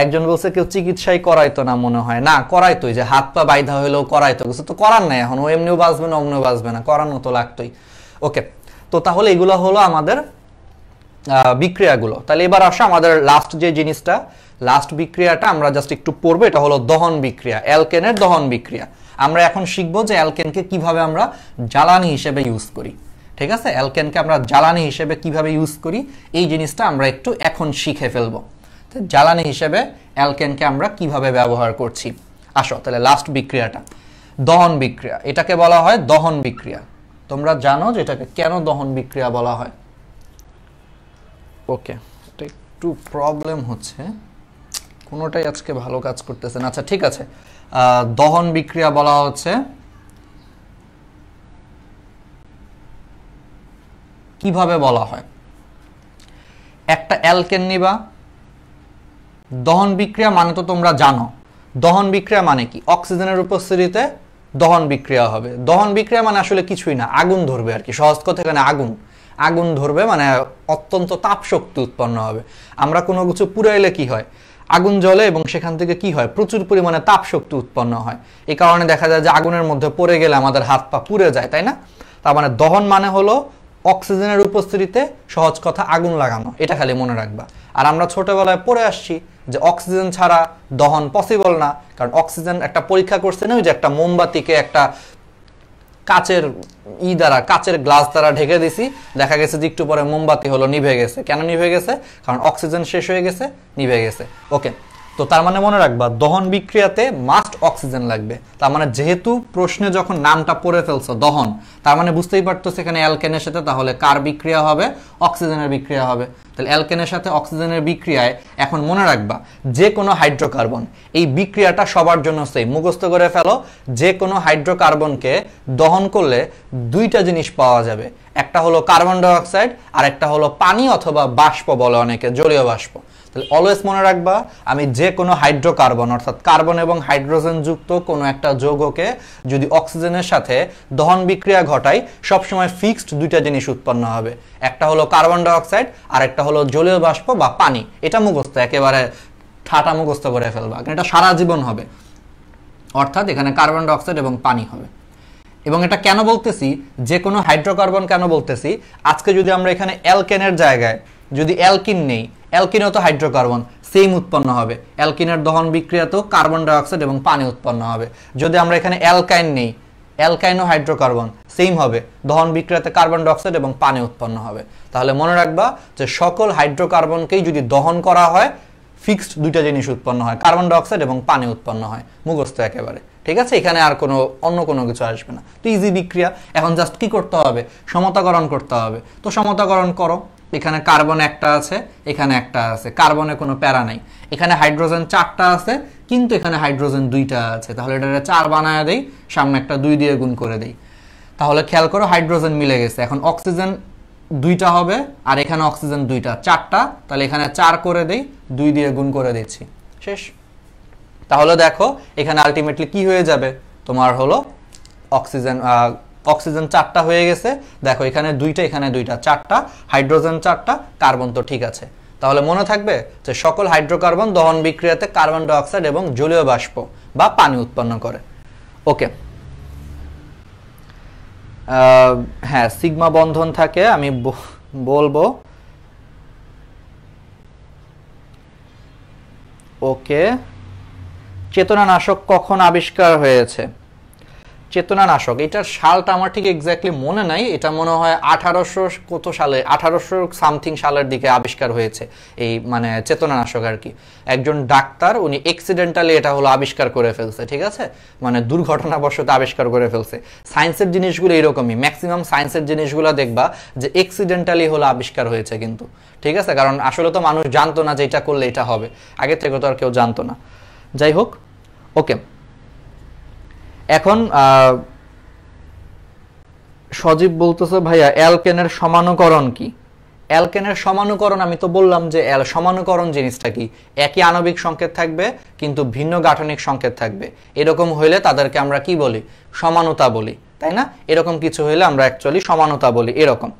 একজন বলছে কেউ চিকিৎসাই করাইতো না, মনে হয় না করাইতো, যে হাত পা বাইধা হইলেও করাইতো, কিছু তো করার নাই এখন, ও এমনিও বাঁচবে না অমনিও বাঁচবে না, করানো তো লাগতোই। ওকে, তো তাহলে এগুলো হলো আমাদের বিক্রিয়াগুলো। তাহলে এবার আসো আমাদের লাস্ট যে জিনিসটা, লাস্ট বিক্রিয়াটা আমরা জাস্ট একটু পড়বো, এটা হলো দহন বিক্রিয়া, অ্যালকেনের দহন বিক্রিয়া। আমরা এখন শিখবো যে অ্যালকেনকে কিভাবে আমরা জ্বালানি হিসেবে ইউজ করি। ঠিক আছে, অ্যালকেনকে আমরা জ্বালানি হিসেবে কিভাবে ইউজ করি, এই জিনিসটা আমরা একটু এখন শিখে ফেলবো। জ্বালানি হিসেবে অ্যালকেনকে আমরা কিভাবে ব্যবহার করছি। আসো তাহলে লাস্ট বিক্রিয়াটা, দহন বিক্রিয়া, এটাকে বলা হয় দহন বিক্রিয়া। তোমরা জানো যে এটাকে কেন দহন বিক্রিয়া বলা হয়? ওকে, এটা একটু প্রবলেম হচ্ছে, কোনোটাই আজকে ভালো কাজ করতেছে না। আচ্ছা ঠিক আছে, দহন বিক্রিয়া বলা হচ্ছে কিভাবে বলা হয়, একটা অ্যালকেন নিবা, দহন বিক্রিয়া মানে তো তোমরা জানো, দহন বিক্রিয়া মানে কি? অক্সিজেনের উপস্থিতিতে দহন বিক্রিয়া হবে। দহন বিক্রিয়া মানে আসলে কিছুই না, আগুন ধরবে আর কি, সহজ কথা, এখানে আগুন ধরবে, মানে অত্যন্ত তাপ শক্তি উৎপন্ন হবে। আমরা কোনো কিছু পুড়াইলে কি হয়? আগুন জ্বলে এবং সেখান থেকে কি হয়? প্রচুর পরিমাণে তাপ শক্তি উৎপন্ন হয়। এই কারণে দেখা যায় যে আগুনের মধ্যে পড়ে গেলে আমাদের হাত পা পুড়ে যায়, তাই না? তার মানে দহন মানে হলো অক্সিজেনের উপস্থিতিতে সহজ কথা আগুন লাগানো, এটা খালি মনে রাখবা। আর আমরা ছোটবেলায় পড়ে আসছি যে অক্সিজেন ছাড়া দহন পসিবল না, কারণ অক্সিজেন একটা পরীক্ষা করছে না, ওই যে একটা মোমবাতিকে একটা কাচের গ্লাস দ্বারা ঢেকে দিছি, দেখা গেছে যে একটু পরে মোমবাতি হলো নিভে গেছে। কেন নিভে গেছে? কারণ অক্সিজেন শেষ হয়ে গেছে, নিভে গেছে। ওকে, তো তার মানে মনে রাখবা দহন বিক্রিয়াতে মাস্ট অক্সিজেন লাগবে। তার মানে যেহেতু প্রশ্নে যখন নামটা পড়ে ফেলছো দহন, তার মানে বুঝতেই পারতো সেখানে অ্যালকেনের সাথে তাহলে কার বিক্রিয়া হবে? অক্সিজেনের বিক্রিয়া হবে। তাহলে অ্যালকেনের সাথে অক্সিজেনের বিক্রিয়ায় এখন মনে রাখবা যে কোনো হাইড্রোকার্বন, এই বিক্রিয়াটা সবার জন্য সেম, মুখস্থ করে ফেলো। যে কোনো হাইড্রোকার্বনকে দহন করলে দুইটা জিনিস পাওয়া যাবে, একটা হলো কার্বন ডাই অক্সাইড আর একটা হলো পানি অথবা বাষ্প বলে অনেকে, জলীয় বাষ্প। তাহলে অলওয়েজ মনে রাখবা আমি যে কোনো হাইড্রোকার্বন অর্থাৎ কার্বন এবং হাইড্রোজেন যুক্ত কোনো একটা যৌগকে যদি অক্সিজেনের সাথে দহন বিক্রিয়া ঘটাই সবসময় ফিক্সড দুইটা জিনিস উৎপন্ন হবে, একটা হলো কার্বন ডাইঅক্সাইড আর একটা হলো জলীয় বাষ্প বা পানি। এটা মুখস্থ, একেবারে ঠাটা মুখস্থ করে ফেলবা, এটা সারা জীবন হবে। অর্থাৎ এখানে কার্বন ডাইঅক্সাইড এবং পানি হবে। এবং এটা কেন বলতেছি, যে কোনো হাইড্রোকার্বন কেন বলতেছি, আজকে যদি আমরা এখানে অ্যালকেনের জায়গায় যদি অ্যালকিন নেই, অ্যালকিনও তো হাইড্রোকার্বন, সেম উৎপন্ন হবে। অ্যালকিনের দহন বিক্রিয়াতেও কার্বন ডাইঅক্সাইড এবং পানি উৎপন্ন হবে। যদি আমরা এখানে অ্যালকাইন নেই, অ্যালকাইনও হাইড্রোকার্বন, সেম হবে, দহন বিক্রিয়াতে কার্বন ডাইঅক্সাইড এবং পানি উৎপন্ন হবে। তাহলে মনে রাখবা যে সকল হাইড্রোকার্বনকেই যদি দহন করা হয় ফিক্সড দুইটা জিনিস উৎপন্ন হয়, কার্বন ডাইঅক্সাইড এবং পানি উৎপন্ন হয়, মুখস্থ একেবারে। ঠিক আছে, এখানে আর অন্য কোনো কিছু আসবে না। তো ইজি বিক্রিয়া। এখন জাস্ট কি করতে হবে, সমতাকরণ করতে হবে। তো সমতাকরণ করো, এখানে কার্বন একটা আছে, এখানে একটা আছে, কার্বনে কোনো প্যারা নাই। এখানে হাইড্রোজেন 4টা আছে, কিন্তু এখানে হাইড্রোজেন 2টা আছে, তাহলে এটা 4 বানায় দেই, সামনে একটা 2 দিয়ে গুণ করে দেই। তাহলে খেয়াল করো হাইড্রোজেন মিলে গেছে। এখন অক্সিজেন 2টা হবে আর এখানে অক্সিজেন 2টা, 4টা, তাহলে এখানে 4 করে দেই, 2 দিয়ে গুণ করে দিচ্ছি, শেষ। তাহলে দেখো এখানে আলটিমেটলি কি হয়ে যাবে, তোমার হলো অক্সিজেন 4টা হয়ে গেছে। দেখো এখানে 2টা, এখানে 2টা, 4টা, হাইড্রোজেন 4টা, কার্বন তো ঠিক আছে। তাহলে মনে থাকবে যে সকল হাইড্রোকার্বন দহন বিক্রিয়াতে কার্বন ডাইঅক্সাইড এবং জলীয় বাষ্প বা পানি উৎপন্ন করে। ওকে, হ্যাঁ সিগমা বন্ধন থাকে, আমি বলবো। ওকে, চেতনানাশক কখন আবিষ্কার হয়েছে? চেতনানাশক, এটার সালটা আমার ঠিক এক্স্যাক্টলি মনে নাই, এটা মনে হয় 1800 কত সালে, 1800 সামথিং সালের দিকে আবিষ্কার হয়েছে এই মানে চেতনানাশক আর কি। একজন ডাক্তার উনি এক্সিডেন্টালি এটা হলো আবিষ্কার করে ফেলছে, ঠিক আছে, মানে দুর্ঘটনাবশত আবিষ্কার করে ফেলছে। সায়েন্সের জিনিসগুলো এরকমই, ম্যাক্সিমাম সায়েন্সের জিনিসগুলো দেখবা যে এক্সিডেন্টালি হলো আবিষ্কার হয়েছে কিন্তু, ঠিক আছে, কারণ আসলে তো মানুষ জানতো না যে এটা করলে এটা হবে, আগে থেকে তো আর কেউ জানতো না। যাই হোক, ওকে, এখন সজীব বলতেছে ভাইয়া অ্যালকেনের সমানুকরণ কি? অ্যালকেনের সমানুকরণ আমি তো বললাম যে সমানুকরণ জিনিসটা কি, একই আণবিক সংকেত থাকবে কিন্তু ভিন্ন গাঠনিক সংকেত থাকবে, এরকম হইলে তাদেরকে আমরা কি বলি, সমানুতা বলি, তাই না? এরকম কিছু হইলে আমরা অ্যাকচুয়ালি সমানুতা বলি। এরকম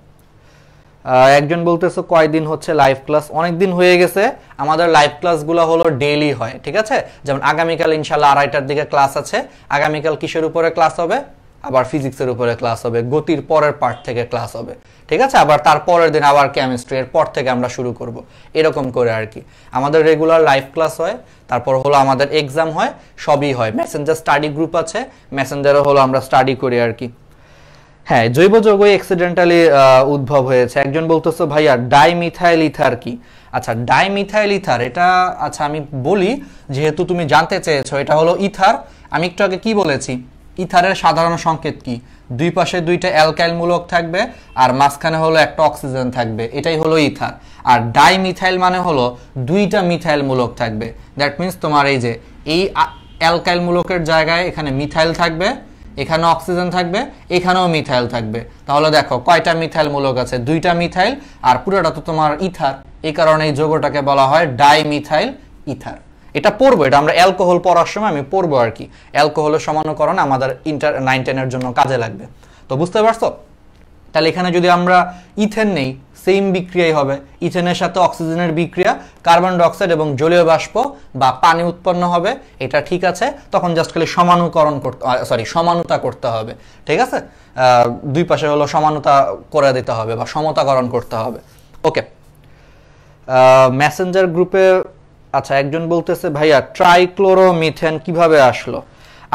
একজন বলতেছে কয়দিন হচ্ছে লাইভ ক্লাস? অনেক দিন হয়ে গেছে। আমাদের লাইভ ক্লাসগুলো হলো ডেইলি হয়, ঠিক আছে। যেমন আগামীকাল ইনশাল্লাহ 2:30টার দিকে ক্লাস আছে। আগামীকাল কিসের উপরে ক্লাস হবে? আবার ফিজিক্সের উপরে ক্লাস হবে, গতির পরের পার্ট থেকে ক্লাস হবে, ঠিক আছে। আবার তার পরের দিন আবার কেমিস্ট্রি, এর পর থেকে আমরা শুরু করব, এরকম করে আর কি। আমাদের রেগুলার লাইভ ক্লাস হয়, তারপর হলো আমাদের এক্সাম হয়, সবই হয়। মেসেঞ্জার স্টাডি গ্রুপ আছে, মেসেঞ্জারে হলো আমরা স্টাডি করি আর কি। হ্যাঁ, জৈব যৌগ অ্যাক্সিডেন্টালি উদ্ভব হয়েছে। একজন বলতেছে ভাইয়া ডাইমিথাইল ইথার কি? আচ্ছা, ডাইমিথাইল ইথার এটা, আচ্ছা আমি বলি যেহেতু তুমি জানতে চেয়েছো, এটা হলো ইথার। আমি একটু আগে কি বলেছি, ইথারের সাধারণ সংকেত কি? দুই পাশে 2টা অ্যালকাইল মূলক থাকবে আর মাঝখানে হলো একটা অক্সিজেন থাকবে, এটাই হলো ইথার। আর ডাইমিথাইল মানে হলো 2টা মিথাইল মূলক থাকবে। দ্যাট মিন্স তোমার এই যে এই অ্যালকাইল মূলকের জায়গায় এখানে মিথাইল থাকবে, এখানে অক্সিজেন থাকবে, এখানেও মিথাইল থাকবে। তাহলে দেখো কয়টা মিথাইল মূলক আছে, 2টা মিথাইল, আর পুরোটা তো তোমার ইথার। এই কারণে এই যৌগটাকে বলা হয় ডাইমিথাইল ইথার। এটা পড়বো, এটা আমরা অ্যালকোহল পড়ার সময় আমি পড়বো আর কি। অ্যালকোহলের সমানুকরণ আমাদের 9-10 এর জন্য কাজে লাগবে। তো বুঝতে পারছো? তাহলে এখানে যদি আমরা ইথেন নেই, সেম বিক্রিয়াই হবে। ইথেনের সাথে অক্সিজেনের বিক্রিয়া, কার্বন ডাইঅক্সাইড এবং জলীয় বাষ্প বা পানি উৎপন্ন হবে, এটা ঠিক আছে। তখন জাস্ট খালি সমানুতা করতে হবে, ঠিক আছে। দুই পাশে হলো সমানুতা করে দিতে হবে বা সমতাকরণ করতে হবে। ওকে, মেসেঞ্জার গ্রুপে আচ্ছা একজন বলতেছে ভাইয়া ট্রাইক্লোরোমিথেন কিভাবে আসলো?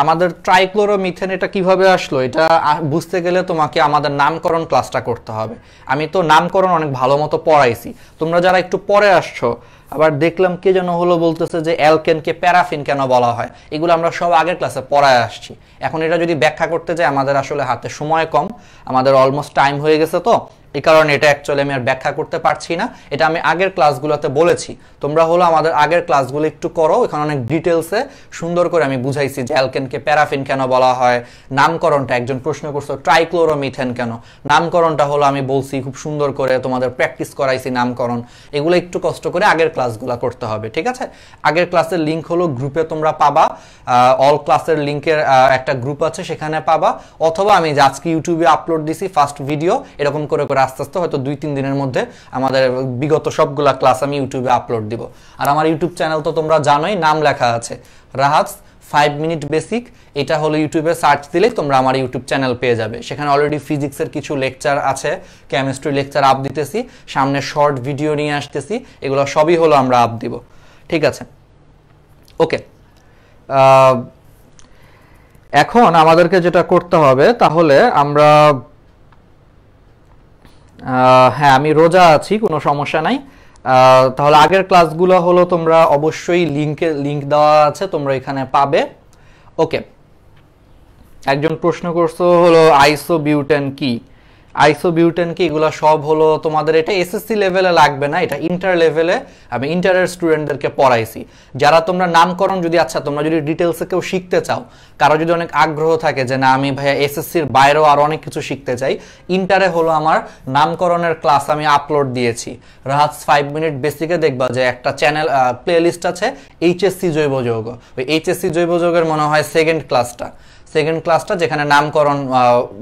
আমাদের ট্রাইক্লোরোমিথেন এটা কিভাবে আসলো, এটা বুঝতে গেলে তোমাকে আমাদের নামকরণ ক্লাসটা করতে হবে। আমি তো নামকরণ অনেক ভালো মতো পড়াইছি, তোমরা যারা একটু পরে আসছো আবার দেখলাম কে যেন হলো বলতেছে যে অ্যালকেনকে প্যারাফিন কেন বলা হয়, এগুলো আমরা সব আগের ক্লাসে পড়ায় আসছি। এখন এটা যদি ব্যাখ্যা করতে যাই আমাদের আসলে হাতে সময় কম, আমাদের অলমোস্ট টাইম হয়ে গেছে, তো এই কারণে এটা অ্যাকচুয়ালি আমি আর ব্যাখ্যা করতে পারছি না, এটা আমি আগের ক্লাসগুলোতে বলেছি। তোমরা হলো আমাদের আগের ক্লাসগুলো একটু করো, এখানে অনেক ডিটেলসে সুন্দর করে আমি বুঝাইছি যে অ্যালকেনকে প্যারাফিন কেন বলা হয়, নামকরণটা একজন প্রশ্ন করছো ট্রাইক্লোরোমিথেন কেন, নামকরণটা হলো আমি বলছি খুব সুন্দর করে, তোমাদের প্র্যাকটিস করাইছি নামকরণ। এগুলো একটু কষ্ট করে আগের ক্লাসগুলো করতে হবে, ঠিক আছে? আগের ক্লাসের লিঙ্ক হলো গ্রুপে তোমরা পাবা, অল ক্লাসের লিঙ্কের একটা গ্রুপ আছে সেখানে পাবা, অথবা আমি আজকে ইউটিউবে আপলোড দিছি ফার্স্ট ভিডিও, এরকম করে করে আস্তে আস্তে হয়তো 2-3 দিনের মধ্যে আমাদের বিগত সবগুলা ক্লাস আমি ইউটিউবে আপলোড দিব। আর আমার ইউটিউব চ্যানেল তো তোমরা জানোই, নাম লেখা আছে রাহাত 5 মিনিট বেসিক, এটা হলো ইউটিউবে সার্চ দিলেই তোমরা আমার ইউটিউব চ্যানেল পেয়ে যাবে। সেখানে অলরেডি ফিজিক্সের কিছু লেকচার আছে, কেমিস্ট্রি লেকচার আপ দিতেছি, সামনে শর্ট ভিডিও নিয়ে আসতেছি, এগুলো সবই হলো আমরা আপ দিব, ঠিক আছে? ওকে, এখন আমাদেরকে যেটা করতে হবে তাহলে আমরা হ্যাঁ আমি রোজা আছি, কোনো সমস্যা নাই। তাহলে আগের ক্লাসগুলো হলো তোমরা অবশ্যই লিঙ্ক দেওয়া আছে, তোমরা এখানে পাবে। ওকে, একজন প্রশ্ন করছো হলো আইসোবিউটেন কি, আইসোবিউটেন কি, এগুলো সব হলো তোমাদের, এটা এসএসসি লেভেলে লাগবে না, এটা ইন্টার লেভেলে আমি ইন্টারের স্টুডেন্টদেরকে পড়াইছি। যারা তোমরা নামকরণ যদি, আচ্ছা তোমরা যদি ডিটেলসে কেউ শিখতে চাও, কারো যদি অনেক আগ্রহ থাকে যে না আমি ভাইয়া এসএসসির বাইরেও আরো অনেক কিছু শিখতে চাই, ইন্টারে হলো আমার নামকরণের ক্লাস আমি আপলোড দিয়েছি। রাহাত 5 মিনিট বেসিকে দেখবা যে একটা চ্যানেল প্লেলিস্ট আছে এইচএসসি জৈব যৌগ, ওই এইচএসসি জৈব যৌগের মনে হয় সেকেন্ড ক্লাসটা যেখানে নামকরণ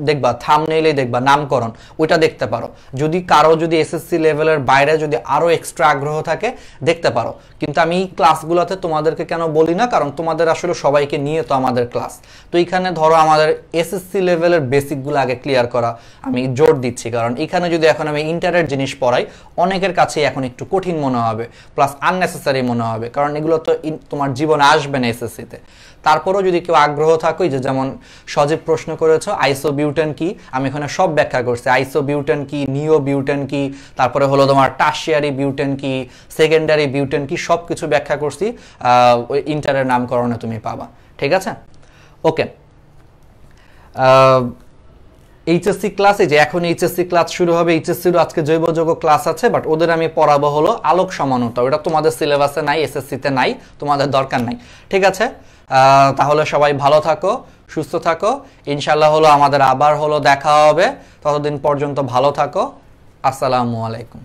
দেখবা, থাম্বনেইলেই দেখবা নামকরণ, ওইটা দেখতে পারো। যদি কারো যদি এসএসসি লেভেলের বাইরে যদি আরো এক্সট্রা আগ্রহ থাকে দেখতে পারো, কিন্তু আমি এই ক্লাসগুলোতে তোমাদেরকে কেন বলি না, কারণ তোমাদের আসলে সবাইকে নিয়ে তো আমাদের ক্লাস, তো এখানে ধরো আমাদের এসএসসি লেভেলের বেসিকগুলো আগে ক্লিয়ার করা আমি জোর দিচ্ছি, কারণ এখানে যদি এখন আমি ইন্টারের জিনিস পড়াই অনেকের কাছে এখন একটু কঠিন মনে হবে, প্লাস আননেসেসারি মনে হবে, কারণ এগুলো তো তোমার জীবনে আসবে না এসএসসিতে। তারপরেও যদি কেউ আগ্রহ থাকো, যে যেমন সজীব প্রশ্ন করেছো আইসোবিউটেন কি, আমি এখানে সব ব্যাখ্যা করছি, আইসোবিউটেন কি, নিওবিউটেন কি, তারপরে হলো তোমার টারশিয়ারি বিউটেন কি, সেকেন্ডারি বিউটেন কি, সব কিছু ব্যাখ্যা করছি, ওই ইন্টারের নামকরণে তুমি পাবা, ঠিক আছে? ওকে, এইচএসসি ক্লাসে যে এখন এইচএসসি ক্লাস শুরু হবে, এইচএসসিরও আজকে জৈব যৌগ ক্লাস আছে, বাট ওদের আমি পড়াবো হলো আলোক সমানুতা, ওটা তোমাদের সিলেবাসে নাই, এসএসসিতে নাই, তোমাদের দরকার নাই, ঠিক আছে? তাহলে সবাই ভালো থাকো, সুস্থ থাকো, ইনশাল্লাহ হলো আমাদের আবার হলো দেখা হবে, ততদিন পর্যন্ত ভালো থাকো, আসসালামু আলাইকুম।